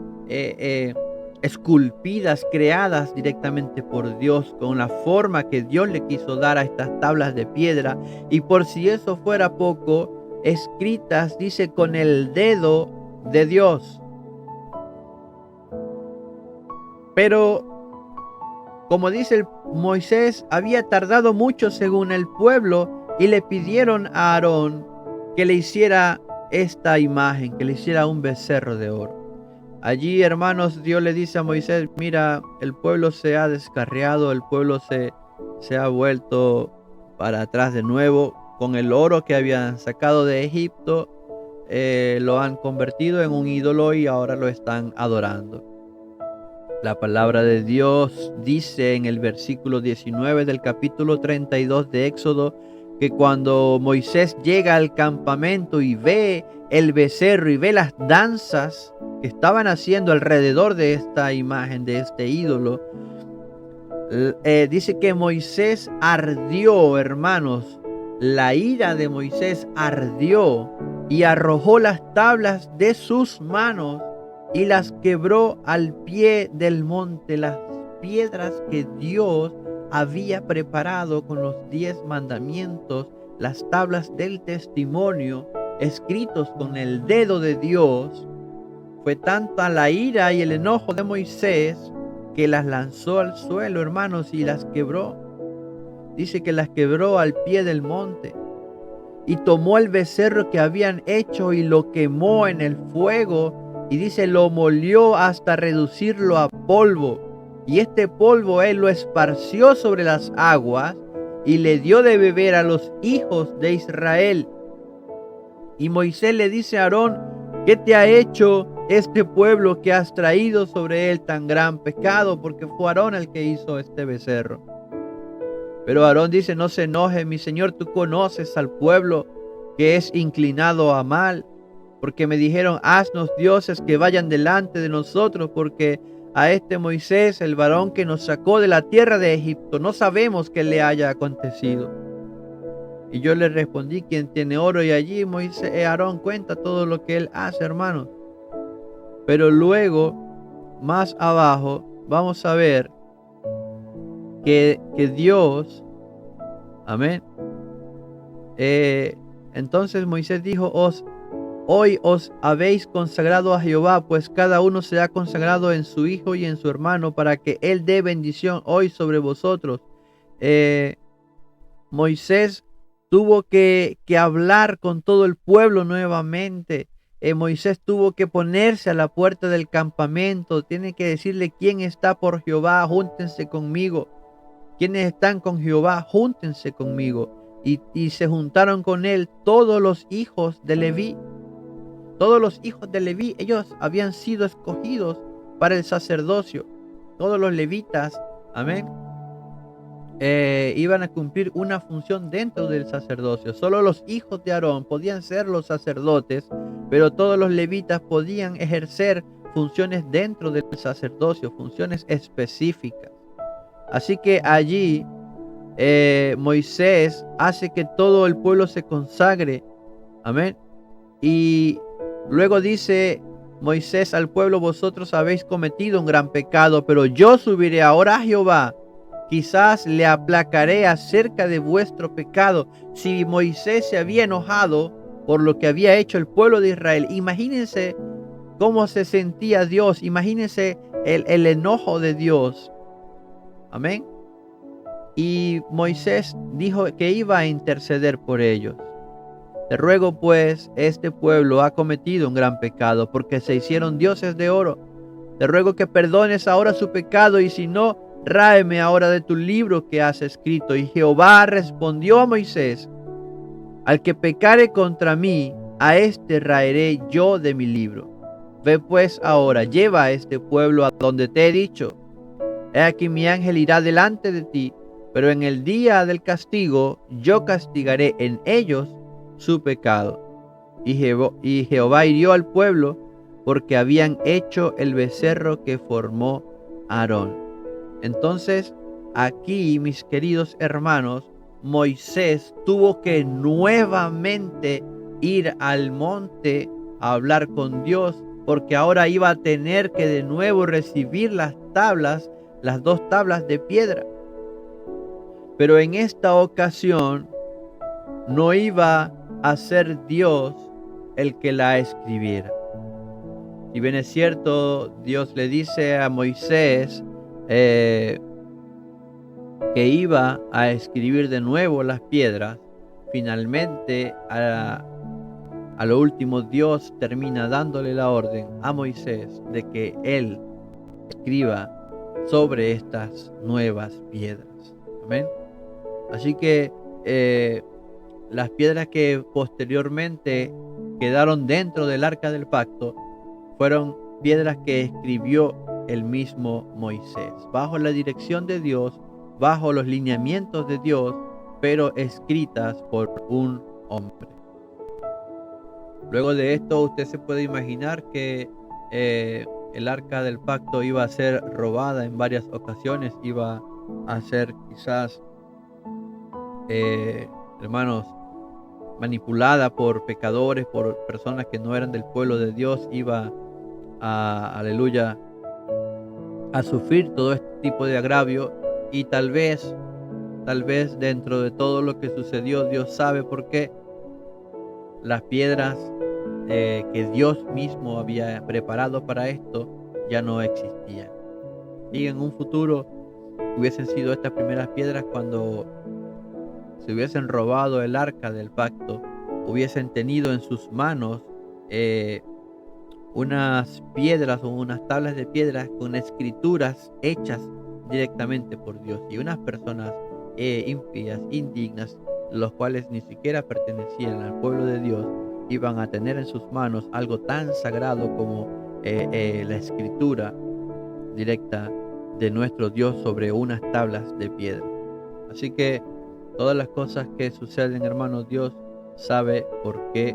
esculpidas, creadas directamente por Dios, con la forma que Dios le quiso dar a estas tablas de piedra. Y por si eso fuera poco, escritas, dice, con el dedo de Dios. Pero, como dice Moisés, había tardado mucho según el pueblo, y le pidieron a Aarón que le hiciera esta imagen, que le hiciera un becerro de oro. Allí, hermanos, Dios le dice a Moisés: mira, el pueblo se ha descarriado, el pueblo se ha vuelto para atrás de nuevo. Con el oro que habían sacado de Egipto, lo han convertido en un ídolo y ahora lo están adorando. La palabra de Dios dice en el versículo 19 del capítulo 32 de Éxodo, que cuando Moisés llega al campamento y ve el becerro y ve las danzas que estaban haciendo alrededor de esta imagen, de este ídolo, dice que Moisés ardió, hermanos. La ira de Moisés ardió y arrojó las tablas de sus manos y las quebró al pie del monte, las piedras que Dios había preparado con los 10 mandamientos, las tablas del testimonio, escritos con el dedo de Dios. Fue tanta la ira y el enojo de Moisés que las lanzó al suelo, hermanos, y las quebró. Dice que las quebró al pie del monte. Y tomó el becerro que habían hecho y lo quemó en el fuego. Y dice, lo molió hasta reducirlo a polvo. Y este polvo él lo esparció sobre las aguas y le dio de beber a los hijos de Israel. Y Moisés le dice a Aarón: ¿qué te ha hecho este pueblo que has traído sobre él tan gran pecado? Porque fue Aarón el que hizo este becerro. Pero Aarón dice: no se enoje, mi señor, tú conoces al pueblo que es inclinado a mal, porque me dijeron: haznos dioses que vayan delante de nosotros, porque a este Moisés, el varón que nos sacó de la tierra de Egipto, no sabemos qué le haya acontecido. Y yo le respondí: ¿quién tiene oro? Y allí Aarón cuenta todo lo que él hace, hermanos. Pero luego, más abajo, vamos a ver que Dios, amén. Entonces Moisés dijo: hoy os habéis consagrado a Jehová, pues cada uno se ha consagrado en su hijo y en su hermano, para que él dé bendición hoy sobre vosotros. Moisés tuvo que hablar con todo el pueblo nuevamente. Moisés tuvo que ponerse a la puerta del campamento. Tiene que decirle: ¿quién está por Jehová? Júntense conmigo. ¿Quiénes están con Jehová? Júntense conmigo. Y se juntaron con él todos los hijos de Leví. Todos los hijos de Leví, ellos habían sido escogidos para el sacerdocio. Todos los levitas, amén, iban a cumplir una función dentro del sacerdocio. Solo los hijos de Aarón podían ser los sacerdotes, pero todos los levitas podían ejercer funciones dentro del sacerdocio, funciones específicas. Así que allí Moisés hace que todo el pueblo se consagre, amén. Y luego dice Moisés al pueblo: vosotros habéis cometido un gran pecado, pero yo subiré ahora a Jehová. Quizás le aplacaré acerca de vuestro pecado. Si Moisés se había enojado por lo que había hecho el pueblo de Israel, imagínense cómo se sentía Dios. Imagínense el enojo de Dios. Amén. Y Moisés dijo que iba a interceder por ellos. Te ruego pues, este pueblo ha cometido un gran pecado, porque se hicieron dioses de oro. Te ruego que perdones ahora su pecado, y si no, ráeme ahora de tu libro que has escrito. Y Jehová respondió a Moisés: al que pecare contra mí, a este raeré yo de mi libro. Ve pues ahora, lleva a este pueblo a donde te he dicho. He aquí mi ángel irá delante de ti, pero en el día del castigo yo castigaré en ellos su pecado. Y Jehová hirió al pueblo porque habían hecho el becerro que formó Aarón. Entonces, aquí, mis queridos hermanos, Moisés tuvo que nuevamente ir al monte a hablar con Dios, porque ahora iba a tener que de nuevo recibir las dos tablas de piedra. Pero en esta ocasión no iba a ser Dios el que la escribiera. Si bien es cierto, Dios le dice a Moisés que iba a escribir de nuevo las piedras, finalmente a lo último Dios termina dándole la orden a Moisés de que él escriba sobre estas nuevas piedras. Amén. Así que las piedras que posteriormente quedaron dentro del arca del pacto fueron piedras que escribió el mismo Moisés, bajo la dirección de Dios, bajo los lineamientos de Dios, pero escritas por un hombre. Luego de esto, usted se puede imaginar que el arca del pacto iba a ser robada en varias ocasiones, iba a ser quizás, hermanos, manipulada por pecadores, por personas que no eran del pueblo de Dios, iba aleluya, a sufrir todo este tipo de agravio. Y tal vez dentro de todo lo que sucedió, Dios sabe por qué las piedras que Dios mismo había preparado para esto ya no existían. Y en un futuro hubiesen sido estas primeras piedras cuando se hubiesen robado el arca del pacto, hubiesen tenido en sus manos unas piedras o unas tablas de piedras con escrituras hechas directamente por Dios, y unas personas impías, indignas, los cuales ni siquiera pertenecían al pueblo de Dios, iban a tener en sus manos algo tan sagrado como la escritura directa de nuestro Dios sobre unas tablas de piedra. Así que todas las cosas que suceden, hermanos, Dios sabe por qué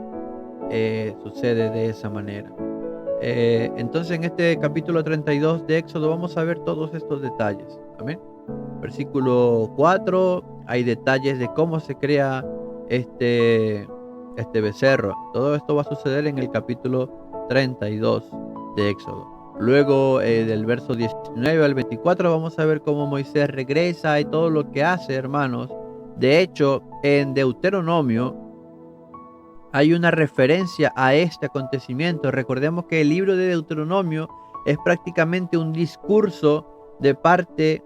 sucede de esa manera. Entonces, en este capítulo 32 de Éxodo vamos a ver todos estos detalles. Amén. Versículo 4, hay detalles de cómo se crea este becerro. Todo esto va a suceder en el capítulo 32 de Éxodo. Luego, del verso 19 al 24, vamos a ver cómo Moisés regresa y todo lo que hace, hermanos. De hecho, en Deuteronomio hay una referencia a este acontecimiento. Recordemos que el libro de Deuteronomio es prácticamente un discurso de parte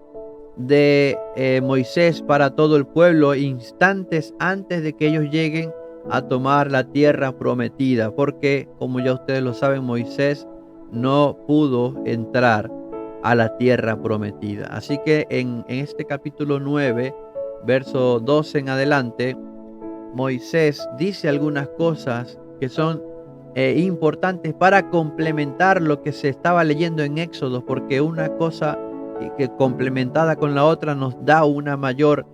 de Moisés para todo el pueblo, instantes antes de que ellos lleguen a tomar la tierra prometida, porque como ya ustedes lo saben, Moisés no pudo entrar a la tierra prometida. Así que en este capítulo 9, verso 12 en adelante, Moisés dice algunas cosas que son importantes para complementar lo que se estaba leyendo en Éxodo, porque una cosa que complementada con la otra nos da un mayor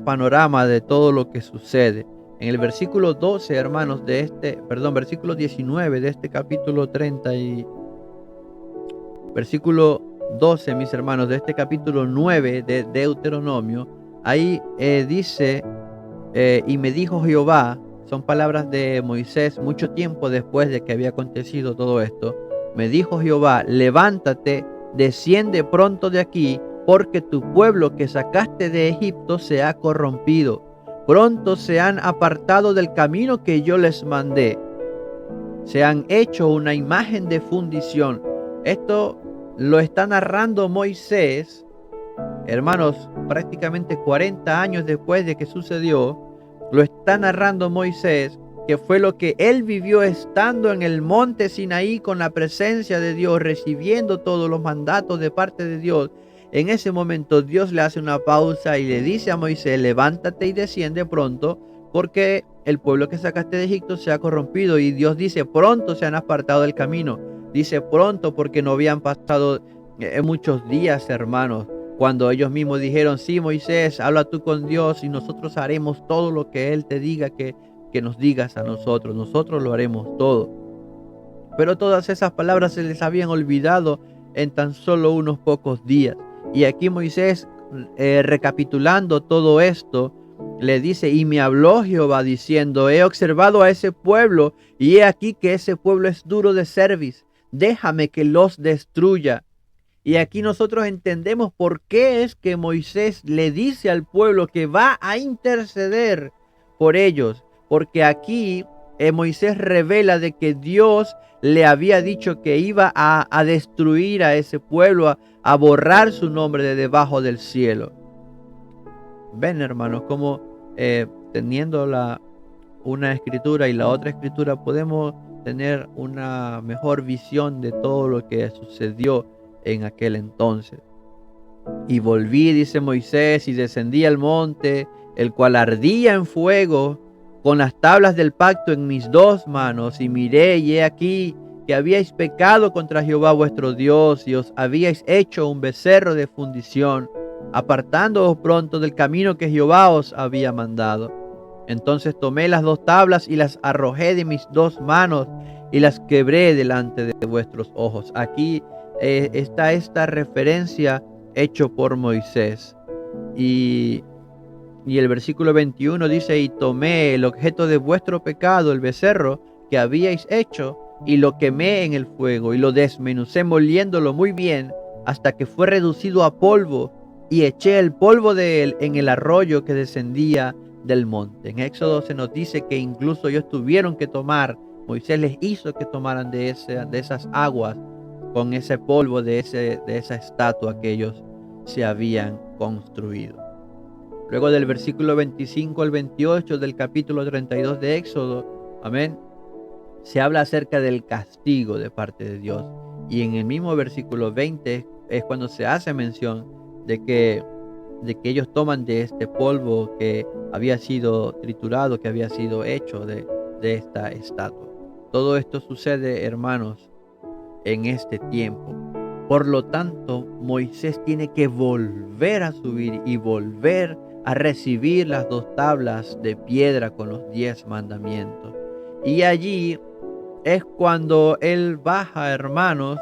panorama de todo lo que sucede. En el versículo 12, hermanos, versículo 19 de este capítulo 30 y versículo 12, mis hermanos, de este capítulo 9 de Deuteronomio, ahí dice, y me dijo Jehová, son palabras de Moisés mucho tiempo después de que había acontecido todo esto. Me dijo Jehová, levántate, desciende pronto de aquí, porque tu pueblo que sacaste de Egipto se ha corrompido. Pronto se han apartado del camino que yo les mandé. Se han hecho una imagen de fundición. Esto lo está narrando Moisés, hermanos, prácticamente 40 años después de que sucedió. Lo está narrando Moisés que fue lo que él vivió estando en el monte Sinaí con la presencia de Dios, recibiendo todos los mandatos de parte de Dios. En ese momento Dios le hace una pausa y le dice a Moisés: levántate y desciende pronto, porque el pueblo que sacaste de Egipto se ha corrompido. Y Dios dice: pronto se han apartado del camino. Dice pronto porque no habían pasado muchos días, hermanos, cuando ellos mismos dijeron: sí, Moisés, habla tú con Dios y nosotros haremos todo lo que Él te diga que nos digas a nosotros. Nosotros lo haremos todo. Pero todas esas palabras se les habían olvidado en tan solo unos pocos días. Y aquí Moisés, recapitulando todo esto, le dice: y me habló Jehová diciendo: he observado a ese pueblo, y he aquí que ese pueblo es duro de cerviz. Déjame que los destruya. Y aquí nosotros entendemos por qué es que Moisés le dice al pueblo que va a interceder por ellos. Porque aquí Moisés revela de que Dios le había dicho que iba a destruir a ese pueblo, a borrar su nombre de debajo del cielo. Ven, hermanos, como teniendo una escritura y la otra escritura podemos tener una mejor visión de todo lo que sucedió en aquel entonces. Y volví, dice Moisés, y descendí al monte, el cual ardía en fuego, con las tablas del pacto en mis 2 manos, y miré, y he aquí que habíais pecado contra Jehová vuestro Dios, y os habíais hecho un becerro de fundición, apartándoos pronto del camino que Jehová os había mandado. Entonces tomé las 2 tablas y las arrojé de mis 2 manos, y las quebré delante de vuestros ojos. Aquí está esta referencia hecho por Moisés. Y el versículo 21 dice: y tomé el objeto de vuestro pecado, el becerro que habíais hecho, y lo quemé en el fuego, y lo desmenucé moliéndolo muy bien, hasta que fue reducido a polvo, y eché el polvo de él en el arroyo que descendía del monte. En Éxodo se nos dice que incluso ellos tuvieron que tomar, Moisés les hizo que tomaran de esas aguas con ese polvo de esa estatua que ellos se habían construido. Luego del versículo 25 al 28 del capítulo 32 de Éxodo, amén, se habla acerca del castigo de parte de Dios. Y en el mismo versículo 20 es cuando se hace mención de que ellos toman de este polvo que había sido triturado, que había sido hecho de esta estatua. Todo esto sucede, hermanos, en este tiempo. Por lo tanto, Moisés tiene que volver a subir y volver a recibir las 2 tablas de piedra con los 10 mandamientos. Y allí es cuando él baja, hermanos,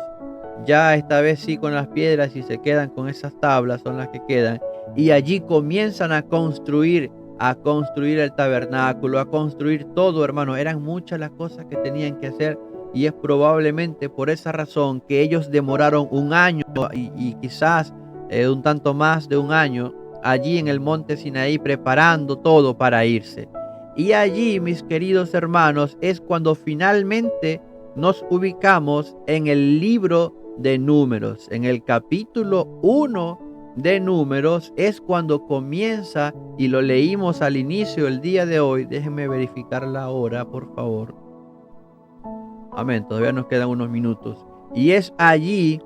ya esta vez sí con las piedras, y se quedan con esas tablas, son las que quedan. Y allí comienzan a construir el tabernáculo, a construir todo, hermano. Eran muchas las cosas que tenían que hacer, y es probablemente por esa razón que ellos demoraron 1 año y quizás un tanto más de 1 año allí en el monte Sinaí preparando todo para irse. Y allí, mis queridos hermanos, es cuando finalmente nos ubicamos en el libro de Números, en el capítulo 1 de Números. Es cuando comienza, y lo leímos al inicio el día de hoy. Déjenme verificar la hora, por favor. Amén, todavía nos quedan unos minutos. Y es allí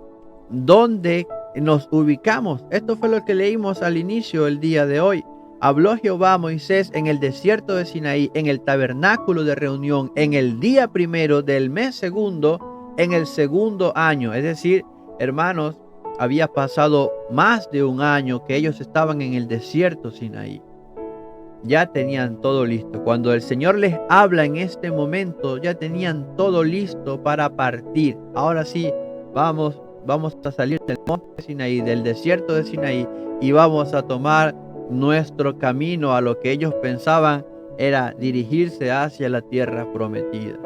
donde nos ubicamos. Esto fue lo que leímos al inicio el día de hoy. Habló Jehová a Moisés en el desierto de Sinaí, en el tabernáculo de reunión, en el día 1 del mes 2, en el 2º año. Es decir, hermanos, había pasado más de 1 año que ellos estaban en el desierto Sinaí. Ya tenían todo listo. Cuando el Señor les habla en este momento, ya tenían todo listo para partir. Ahora sí, vamos a salir del monte Sinaí, del desierto de Sinaí, y vamos a tomar nuestro camino a lo que ellos pensaban era dirigirse hacia la tierra prometida.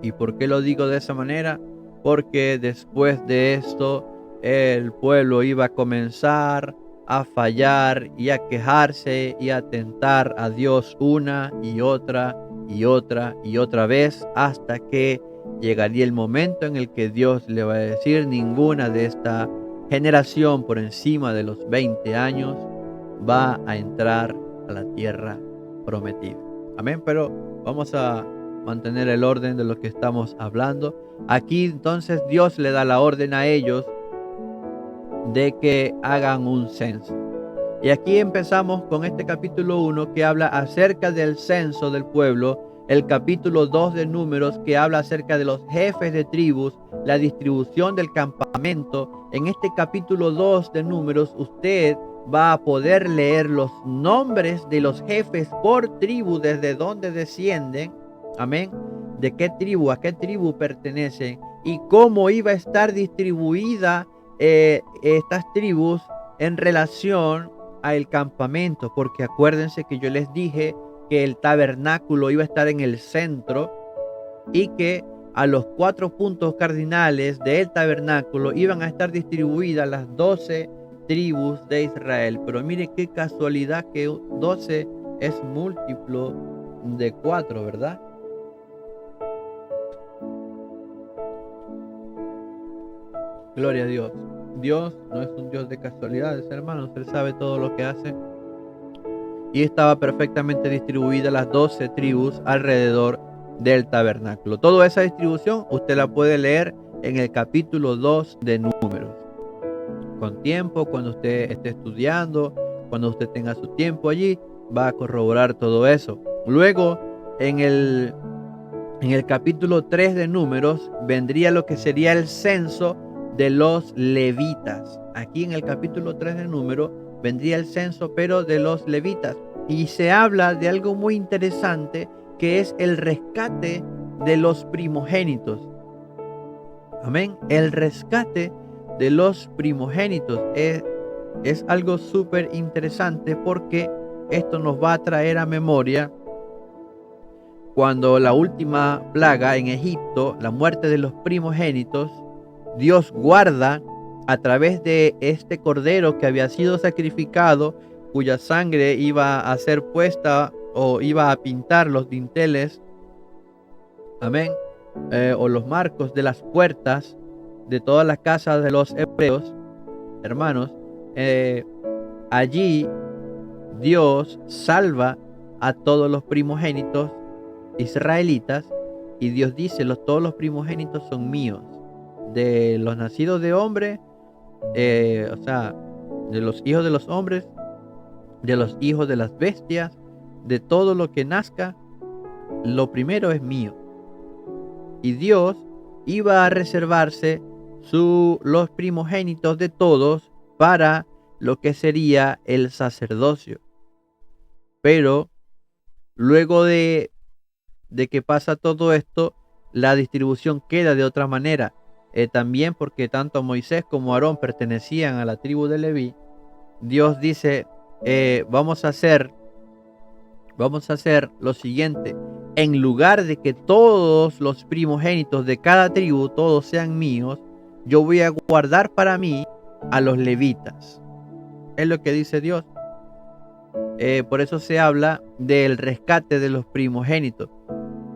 ¿Y por qué lo digo de esa manera? Porque después de esto el pueblo iba a comenzar a fallar y a quejarse y a tentar a Dios una y otra vez, hasta que llegaría el momento en el que Dios le va a decir: ninguna de esta generación por encima de los 20 años va a entrar a la tierra prometida. Amén, pero vamos a mantener el orden de lo que estamos hablando. Aquí entonces Dios le da la orden a ellos de que hagan un censo. Y aquí empezamos con este capítulo 1 que habla acerca del censo del pueblo, el capítulo 2 de Números que habla acerca de los jefes de tribus, la distribución del campamento. En este capítulo 2 de Números usted va a poder leer los nombres de los jefes por tribu, desde donde descienden, amén, de qué tribu, a qué tribu pertenecen y cómo iba a estar distribuida estas tribus en relación al campamento, porque acuérdense que yo les dije que el tabernáculo iba a estar en el centro y que a los 4 puntos cardinales del tabernáculo iban a estar distribuidas las 12 tribus de Israel. Pero mire qué casualidad que 12 es múltiplo de 4, ¿verdad? Gloria a Dios. Dios no es un Dios de casualidades, hermanos. Él sabe todo lo que hace. Y estaba perfectamente distribuida las 12 tribus alrededor del tabernáculo. Toda esa distribución usted la puede leer en el capítulo 2 de Números. Con tiempo, cuando usted esté estudiando, cuando usted tenga su tiempo allí, va a corroborar todo eso. Luego, en el capítulo 3 de Números, vendría lo que sería el censo de los levitas. Aquí en el capítulo 3 de Números vendría el censo, pero de los levitas. Y se habla de algo muy interesante, que es el rescate de los primogénitos. Amén. El rescate de los primogénitos es algo súper interesante, porque esto nos va a traer a memoria cuando la última plaga en Egipto, la muerte de los primogénitos, Dios guarda a través de este cordero que había sido sacrificado, cuya sangre iba a ser puesta o iba a pintar los dinteles, amén, o los marcos de las puertas de todas las casas de los hebreos, hermanos. Allí Dios salva a todos los primogénitos israelitas, y Dios dice, todos los primogénitos son míos, de los nacidos de hombre, o sea, de los hijos de los hombres, de los hijos de las bestias, de todo lo que nazca, lo primero es mío. Y Dios iba a reservarse los primogénitos de todos para lo que sería el sacerdocio. Pero luego de que pasa todo esto, la distribución queda de otra manera. También porque tanto Moisés como Aarón pertenecían a la tribu de Leví. Dios dice, vamos a hacer lo siguiente: en lugar de que todos los primogénitos de cada tribu, todos sean míos, yo voy a guardar para mí a los levitas. Es lo que dice Dios. Por eso se habla del rescate de los primogénitos.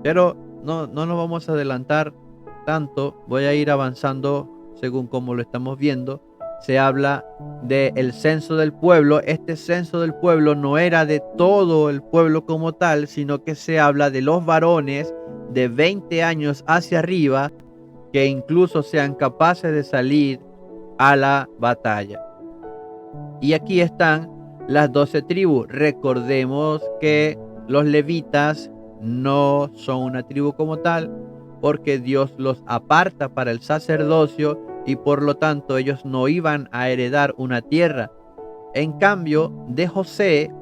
Pero no nos vamos a adelantar tanto, voy a ir avanzando según como lo estamos viendo. Se habla del censo del pueblo. Este censo del pueblo no era de todo el pueblo como tal, sino que se habla de los varones de 20 años hacia arriba, que incluso sean capaces de salir a la batalla. Y aquí están las 12 tribus. Recordemos que los levitas no son una tribu como tal, porque Dios los aparta para el sacerdocio y por lo tanto ellos no iban a heredar una tierra. En cambio, de José,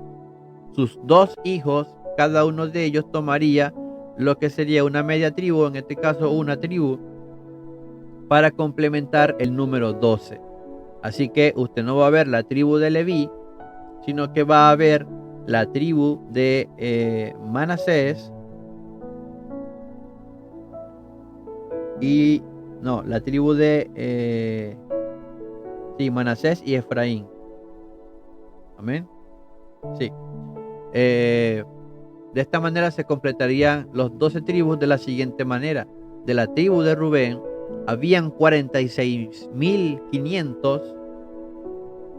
sus 2 hijos, cada uno de ellos tomaría lo que sería una media tribu, en este caso una tribu, para complementar el número 12. Así que usted no va a ver la tribu de Leví, sino que va a ver la tribu de Manasés, y no, la tribu de Manasés y Efraín. Amén. Sí. De esta manera se completarían los 12 tribus de la siguiente manera. De la tribu de Rubén habían 46.500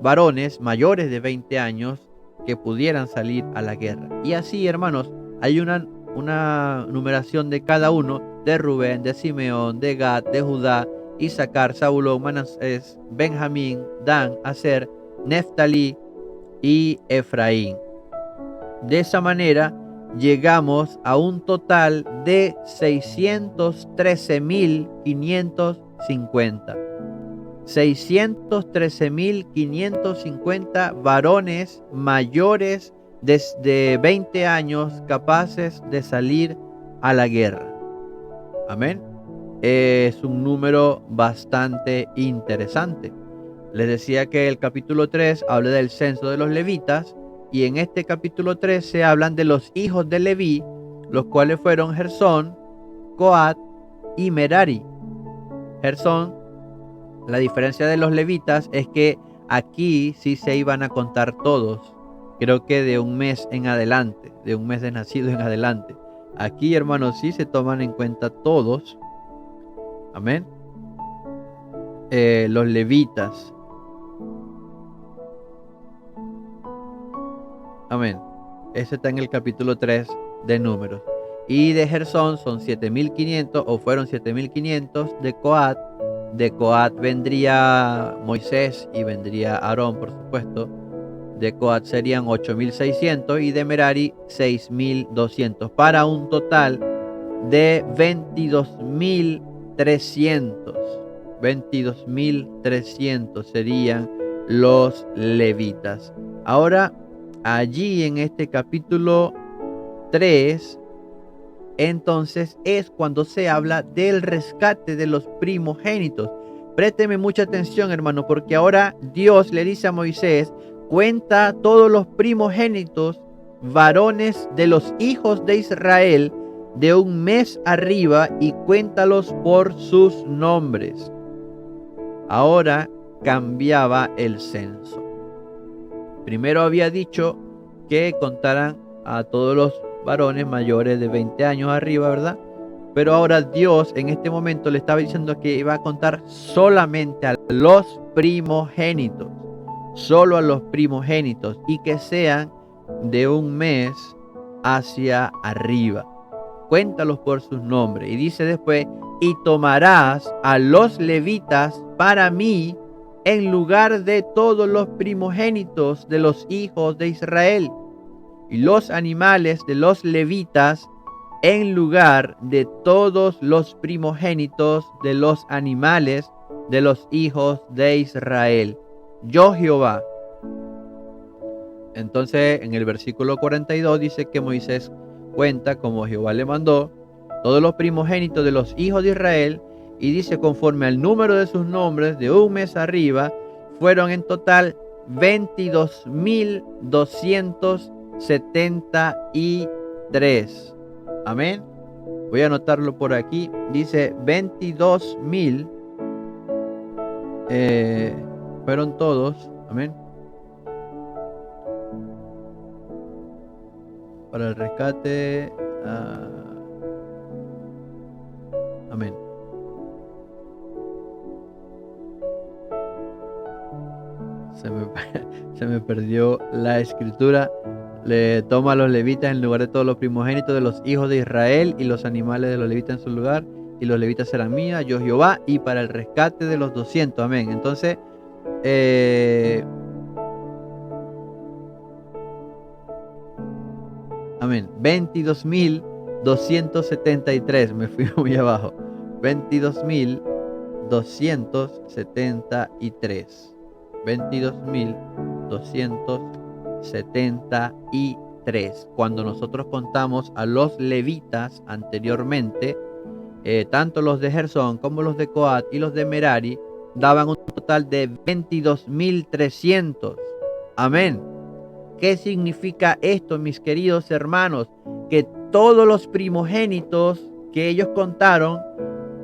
varones mayores de 20 años que pudieran salir a la guerra. Y así, hermanos, hay una numeración de cada uno, de Rubén, de Simeón, de Gad, de Judá, Isaacar, Zabulón, Manasés, Benjamín, Dan, Aser, Neftalí y Efraín. De esa manera llegamos a un total de 613.550. 613.550 varones mayores de 20 años capaces de salir a la guerra. Amén. Es un número bastante interesante. Les decía que el capítulo 3 habla del censo de los levitas, y en este capítulo 3 se hablan de los hijos de Leví, los cuales fueron Gersón, Coat y Merari. Gersón, la diferencia de los levitas es que aquí sí se iban a contar todos, creo que de un mes en adelante, de un mes de nacido en adelante. Aquí, hermanos, sí se toman en cuenta todos. Amén. Los levitas. Amén. Ese está en el capítulo 3 de Números. Y de Gersón son 7.500, o fueron 7.500. De Coat. De Coat vendría Moisés y vendría Aarón, por supuesto. De Coat serían 8.600 y de Merari 6.200, para un total de 22.300. 22.300 serían los levitas. Ahora, allí en este capítulo 3, entonces es cuando se habla del rescate de los primogénitos. Présteme mucha atención, hermano, porque ahora Dios le dice a Moisés: cuenta todos los primogénitos varones de los hijos de Israel de un mes arriba y cuéntalos por sus nombres. Ahora cambiaba el censo. Primero había dicho que contaran a todos los varones mayores de 20 años arriba, ¿verdad? Pero ahora Dios en este momento le estaba diciendo que iba a contar solamente a los primogénitos. Solo a los primogénitos, y que sean de un mes hacia arriba. Cuéntalos por sus nombres. Y dice después: y tomarás a los levitas para mí en lugar de todos los primogénitos de los hijos de Israel, y los animales de los levitas en lugar de todos los primogénitos de los animales de los hijos de Israel. Yo Jehová. Entonces en el versículo 42 dice que Moisés cuenta, como Jehová le mandó, todos los primogénitos de los hijos de Israel, y dice: conforme al número de sus nombres, de un mes arriba, fueron en total 22.273. Amén. Voy a anotarlo por aquí. Dice 22.000. Fueron todos. Amén. Para el rescate. Amén. Se me perdió la escritura. Le toma a los levitas en lugar de todos los primogénitos de los hijos de Israel, y los animales de los levitas en su lugar, y los levitas serán mías, yo Jehová, y para el rescate de los 200. Amén. Entonces, amén. 22.273. Me fui muy abajo. 22.273. 22.273. Cuando nosotros contamos a los levitas anteriormente, tanto los de Gersón como los de Coat y los de Merari, daban un total de 22.300. Amén. ¿Qué significa esto, mis queridos hermanos? Que todos los primogénitos que ellos contaron,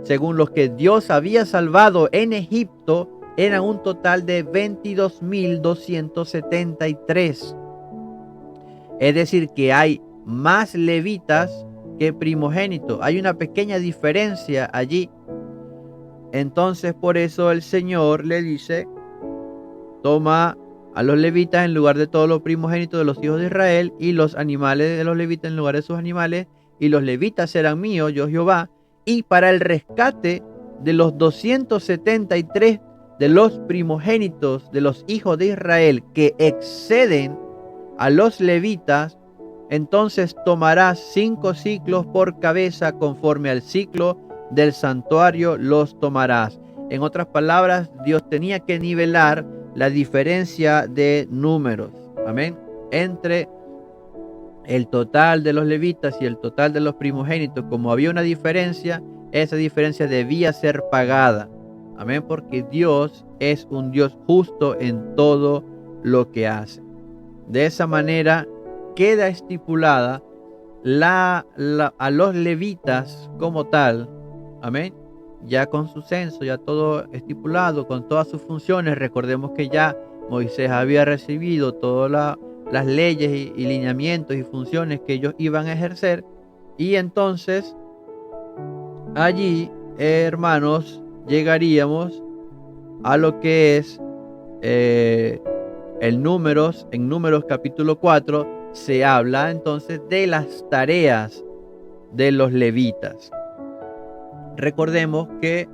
según los que Dios había salvado en Egipto, eran un total de 22.273. Es decir, que hay más levitas que primogénitos. Hay una pequeña diferencia allí. Entonces, por eso el Señor le dice: toma a los levitas en lugar de todos los primogénitos de los hijos de Israel, y los animales de los levitas en lugar de sus animales, y los levitas serán míos, yo Jehová. Y para el rescate de los 273 de los primogénitos de los hijos de Israel que exceden a los levitas, entonces tomarás 5 ciclos por cabeza, conforme al ciclo del santuario los tomarás. En otras palabras, Dios tenía que nivelar la diferencia de números, amén, entre el total de los levitas y el total de los primogénitos. Como había una diferencia, esa diferencia debía ser pagada, amén, porque Dios es un Dios justo en todo lo que hace. De esa manera queda estipulada a los levitas como tal, amén, ya con su censo, ya todo estipulado, con todas sus funciones. Recordemos que ya Moisés había recibido todas las leyes y lineamientos y funciones que ellos iban a ejercer. Y entonces allí, hermanos, llegaríamos a lo que es en Números capítulo 4, se habla entonces de las tareas de los levitas. Recordemos que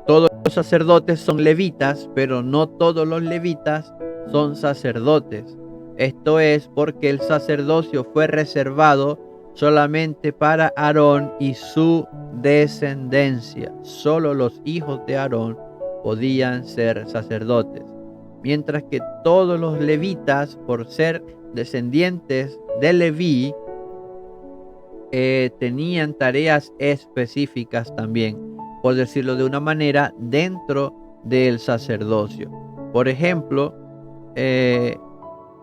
todos los sacerdotes son levitas, pero no todos los levitas son sacerdotes. Esto es porque el sacerdocio fue reservado solamente para Aarón y su descendencia. Solo los hijos de Aarón podían ser sacerdotes, mientras que todos los levitas, por ser descendientes de Leví, tenían tareas específicas también, por decirlo de una manera, dentro del sacerdocio. Por ejemplo,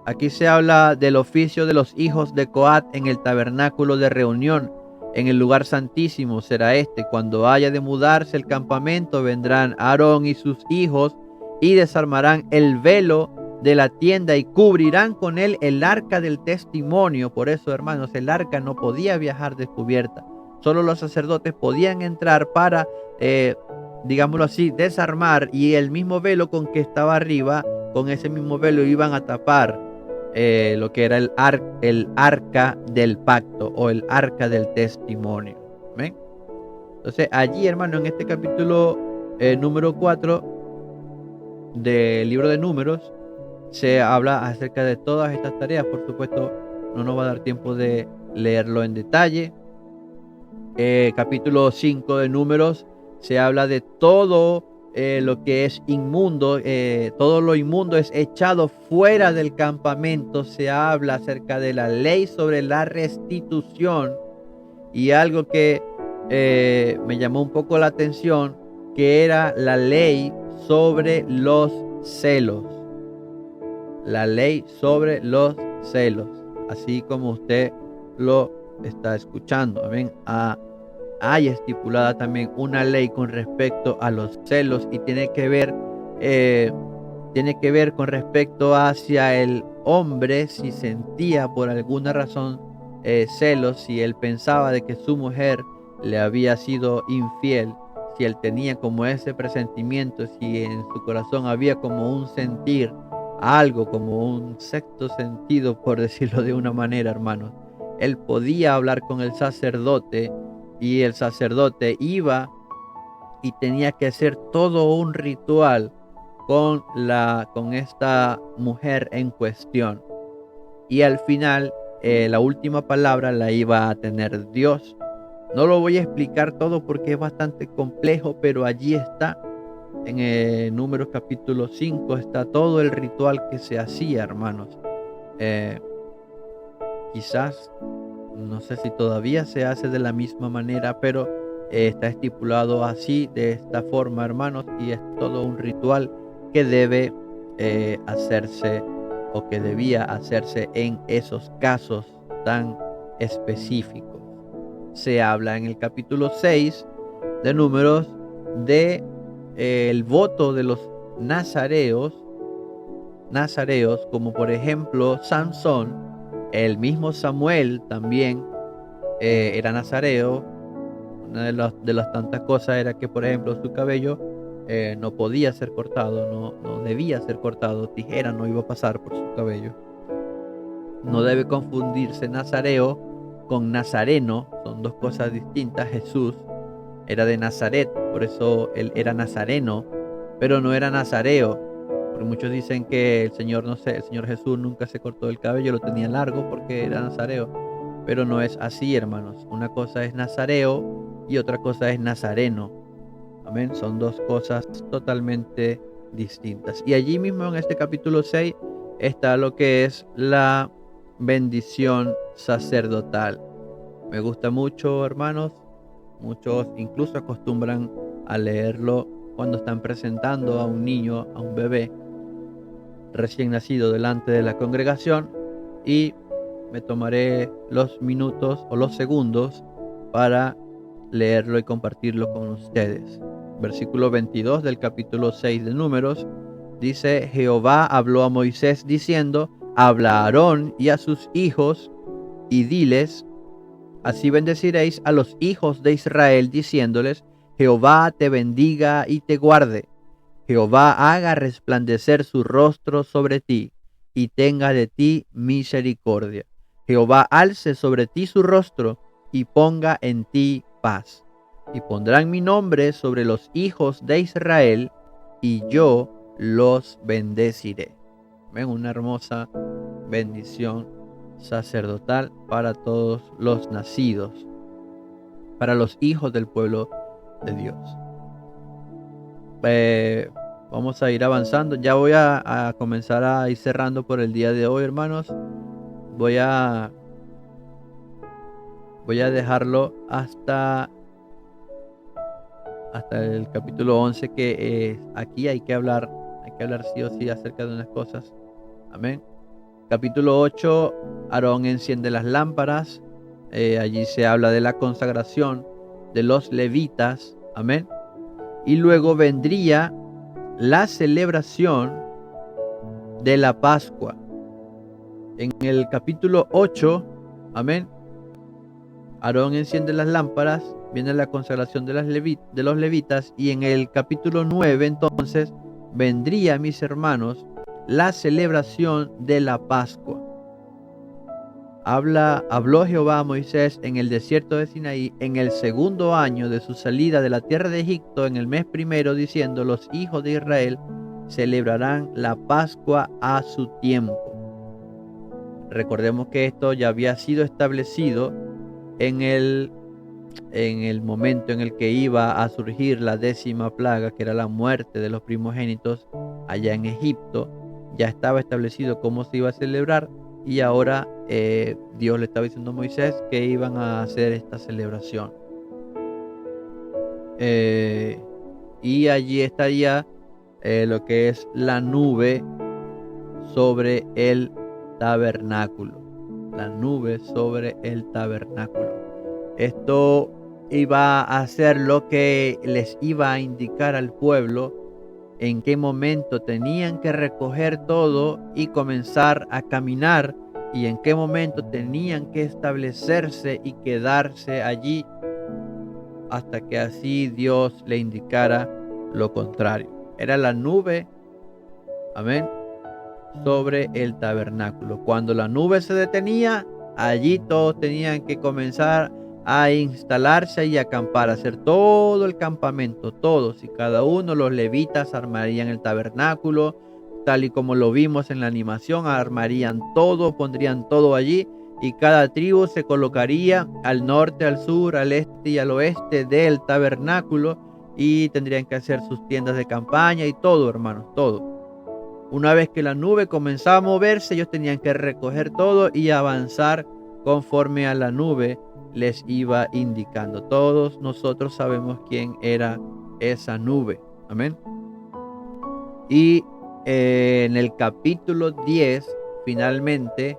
aquí se habla del oficio de los hijos de Coat en el tabernáculo de reunión. En el lugar santísimo será este. Cuando haya de mudarse el campamento, vendrán Aarón y sus hijos y desarmarán el velo de la tienda y cubrirán con él el arca del testimonio. Por eso, hermanos, el arca no podía viajar descubierta. Solo los sacerdotes podían entrar para, digámoslo así, desarmar, y el mismo velo con que estaba arriba, con ese mismo velo iban a tapar lo que era el arca del pacto o el arca del testimonio. ¿Ven? Entonces allí, hermano, en este capítulo número 4 del libro de Números, se habla acerca de todas estas tareas. Por supuesto, no nos va a dar tiempo de leerlo en detalle. Capítulo 5 de Números se habla de todo lo que es inmundo. Todo lo inmundo es echado fuera del campamento. Se habla acerca de la ley sobre la restitución, y algo que me llamó un poco la atención, que era la ley sobre los celos. La ley sobre los celos, así como usted lo está escuchando. ¿Ven? Hay estipulada también una ley con respecto a los celos, y tiene que ver con respecto hacia el hombre, si sentía por alguna razón celos, si él pensaba de que su mujer le había sido infiel, si él tenía como ese presentimiento, si en su corazón había como un sentir, algo como un sexto sentido, por decirlo de una manera, hermanos, él podía hablar con el sacerdote, y el sacerdote iba y tenía que hacer todo un ritual con esta mujer en cuestión, y al final la última palabra la iba a tener Dios. No lo voy a explicar todo porque es bastante complejo, pero allí está. En Números capítulo 5 está todo el ritual que se hacía, hermanos. Quizás, no sé si todavía se hace de la misma manera, pero está estipulado así, de esta forma, hermanos, y es todo un ritual que debe hacerse, o que debía hacerse en esos casos tan específicos. Se habla en el capítulo 6 de Números de el voto de los nazareos, como por ejemplo Sansón. El mismo Samuel también era nazareo. Una de las tantas cosas era que, por ejemplo, su cabello no podía ser cortado, no debía ser cortado, tijera no iba a pasar por su cabello. No debe confundirse nazareo con nazareno, son dos cosas distintas. Jesús era de Nazaret, por eso él era nazareno, pero no era nazareo. Porque muchos dicen que el Señor Jesús nunca se cortó el cabello, lo tenía largo porque era nazareo, pero no es así, hermanos. Una cosa es nazareo y otra cosa es nazareno. Amén, son dos cosas totalmente distintas. Y allí mismo en este capítulo 6 está lo que es la bendición sacerdotal. Me gusta mucho, hermanos. Muchos incluso acostumbran a leerlo cuando están presentando a un niño, a un bebé recién nacido delante de la congregación, y me tomaré los minutos o los segundos para leerlo y compartirlo con ustedes. Versículo 22 del capítulo 6 de Números dice: Jehová habló a Moisés diciendo: habla a Aarón y a sus hijos y diles: así bendeciréis a los hijos de Israel, diciéndoles: Jehová te bendiga y te guarde. Jehová haga resplandecer su rostro sobre ti y tenga de ti misericordia. Jehová alce sobre ti su rostro y ponga en ti paz. Y pondrán mi nombre sobre los hijos de Israel y yo los bendeciré. Ven, una hermosa bendición sacerdotal para todos los nacidos, para los hijos del pueblo de Dios. Vamos a ir avanzando. Ya voy a comenzar a ir cerrando por el día de hoy, hermanos. Voy a dejarlo hasta el capítulo 11, que aquí hay que hablar sí o sí acerca de unas cosas. Amén. Capítulo 8, Aarón enciende las lámparas. Allí se habla de la consagración de los levitas. Amén. Y luego vendría la celebración de la Pascua. En el capítulo 8, amén, Aarón enciende las lámparas, viene la consagración de los levitas, y en el capítulo 9 entonces vendría, mis hermanos, la celebración de la Pascua. Habló Jehová a Moisés en el desierto de Sinaí en el segundo año de su salida de la tierra de Egipto, en el mes primero, diciendo: los hijos de Israel celebrarán la Pascua a su tiempo. Recordemos que esto ya había sido establecido en el momento en el que iba a surgir la 10ª plaga, que era la muerte de los primogénitos allá en Egipto. Ya estaba establecido cómo se iba a celebrar, y ahora Dios le estaba diciendo a Moisés que iban a hacer esta celebración. Y allí estaría lo que es la nube sobre el tabernáculo. La nube sobre el tabernáculo. Esto iba a ser lo que les iba a indicar al pueblo en qué momento tenían que recoger todo y comenzar a caminar, y en qué momento tenían que establecerse y quedarse allí hasta que así Dios le indicara lo contrario. Era la nube, amén, sobre el tabernáculo. Cuando la nube se detenía, allí todos tenían que comenzar a instalarse y acampar, a hacer todo el campamento, todos y cada uno. Los levitas armarían el tabernáculo, tal y como lo vimos en la animación, armarían todo, pondrían todo allí, y cada tribu se colocaría al norte, al sur, al este y al oeste del tabernáculo, y tendrían que hacer sus tiendas de campaña y todo, hermanos, todo. Una vez que la nube comenzaba a moverse, ellos tenían que recoger todo y avanzar conforme a la nube les iba indicando. Todos nosotros sabemos quién era esa nube. Amén. Y en el capítulo 10, finalmente,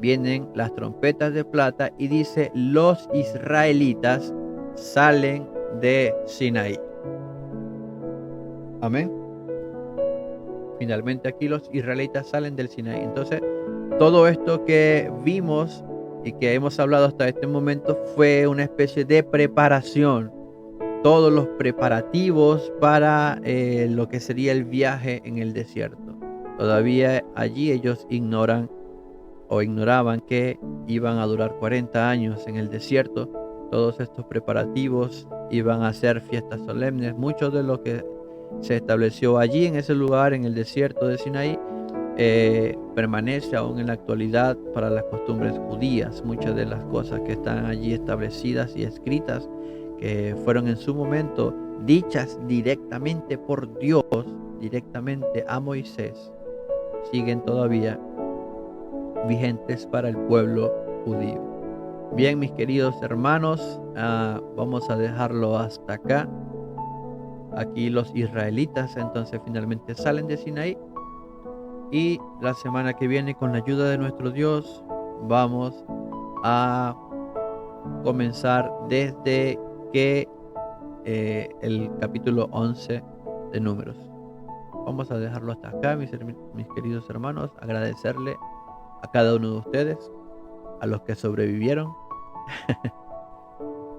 vienen las trompetas de plata y dice: los israelitas salen de Sinaí. Amén. Finalmente aquí los israelitas salen del Sinaí. Entonces, todo esto que vimos y que hemos hablado hasta este momento fue una especie de preparación todos los preparativos para lo que sería el viaje en el desierto. Todavía allí ellos ignoraban que iban a durar 40 años en el desierto. Todos estos preparativos iban a ser fiestas solemnes. Mucho de lo que se estableció allí en ese lugar, en el desierto de Sinaí, permanece aún en la actualidad para las costumbres judías. Muchas de las cosas que están allí establecidas y escritas, que fueron en su momento dichas directamente por Dios, directamente a Moisés, siguen todavía vigentes para el pueblo judío. Bien, mis queridos hermanos, vamos a dejarlo hasta acá. Aquí los israelitas entonces finalmente salen de Sinaí, y la semana que viene, con la ayuda de nuestro Dios, vamos a comenzar desde que el capítulo 11 de Números. Vamos a dejarlo hasta acá, mis queridos hermanos. Agradecerle a cada uno de ustedes, a los que sobrevivieron.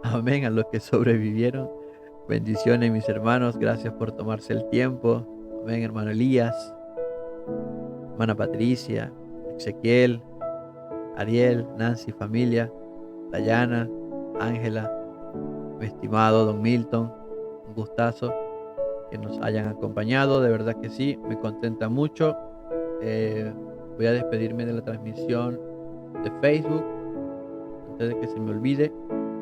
Amén, a los que sobrevivieron. Bendiciones, mis hermanos. Gracias por tomarse el tiempo. Amén, hermano Elías, hermana Patricia, Ezequiel, Ariel, Nancy, familia, Dayana, Ángela, mi estimado don Milton. Un gustazo que nos hayan acompañado. De verdad que sí, me contenta mucho. Voy a despedirme de la transmisión de Facebook antes de que se me olvide.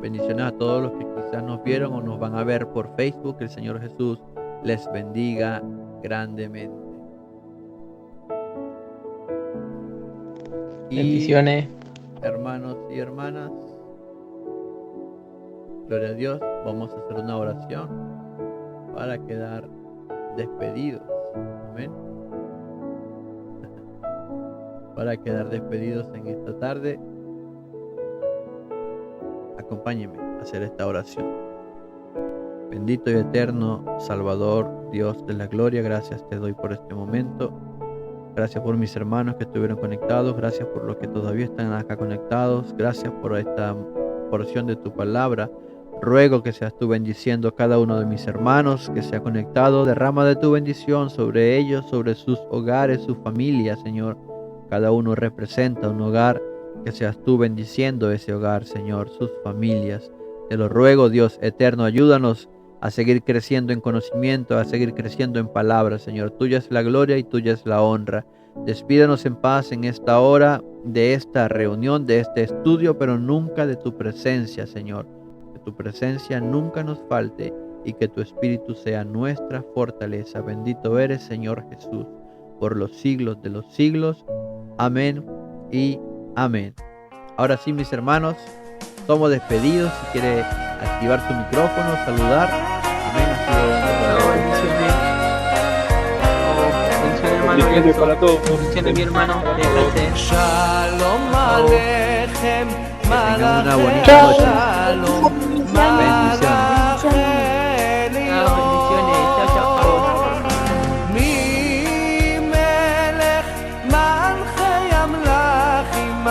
Bendiciones a todos los que quizás nos vieron o nos van a ver por Facebook. Que el Señor Jesús les bendiga grandemente. Bendiciones. Hermanos y hermanas, gloria a Dios. Vamos a hacer una oración para quedar despedidos. Amén. Para quedar despedidos en esta tarde, acompáñenme a hacer esta oración. Bendito y eterno Salvador, Dios de la gloria, gracias te doy por este momento. Gracias por mis hermanos que estuvieron conectados. Gracias por los que todavía están acá conectados. Gracias por esta porción de tu palabra. Ruego que seas tú bendiciendo a cada uno de mis hermanos que se ha conectado. Derrama de tu bendición sobre ellos, sobre sus hogares, sus familias, Señor. Cada uno representa un hogar. Que seas tú bendiciendo ese hogar, Señor, sus familias. Te lo ruego, Dios eterno, ayúdanos a seguir creciendo en conocimiento, a seguir creciendo en palabras, Señor. Tuya es la gloria y tuya es la honra. Despídanos en paz en esta hora de esta reunión, de este estudio, pero nunca de tu presencia, Señor. Que tu presencia nunca nos falte y que tu Espíritu sea nuestra fortaleza. Bendito eres, Señor Jesús, por los siglos de los siglos. Amén y amén. Ahora sí, mis hermanos, somos despedidos. Si quiere activar su micrófono, saludar. Amén. Bendiciones para todos. Bendiciones, mi hermano. Shalom Aleichem. Tengan una bonita noche. Bendiciones. Chao, chao. Mi melech malchei amlachim.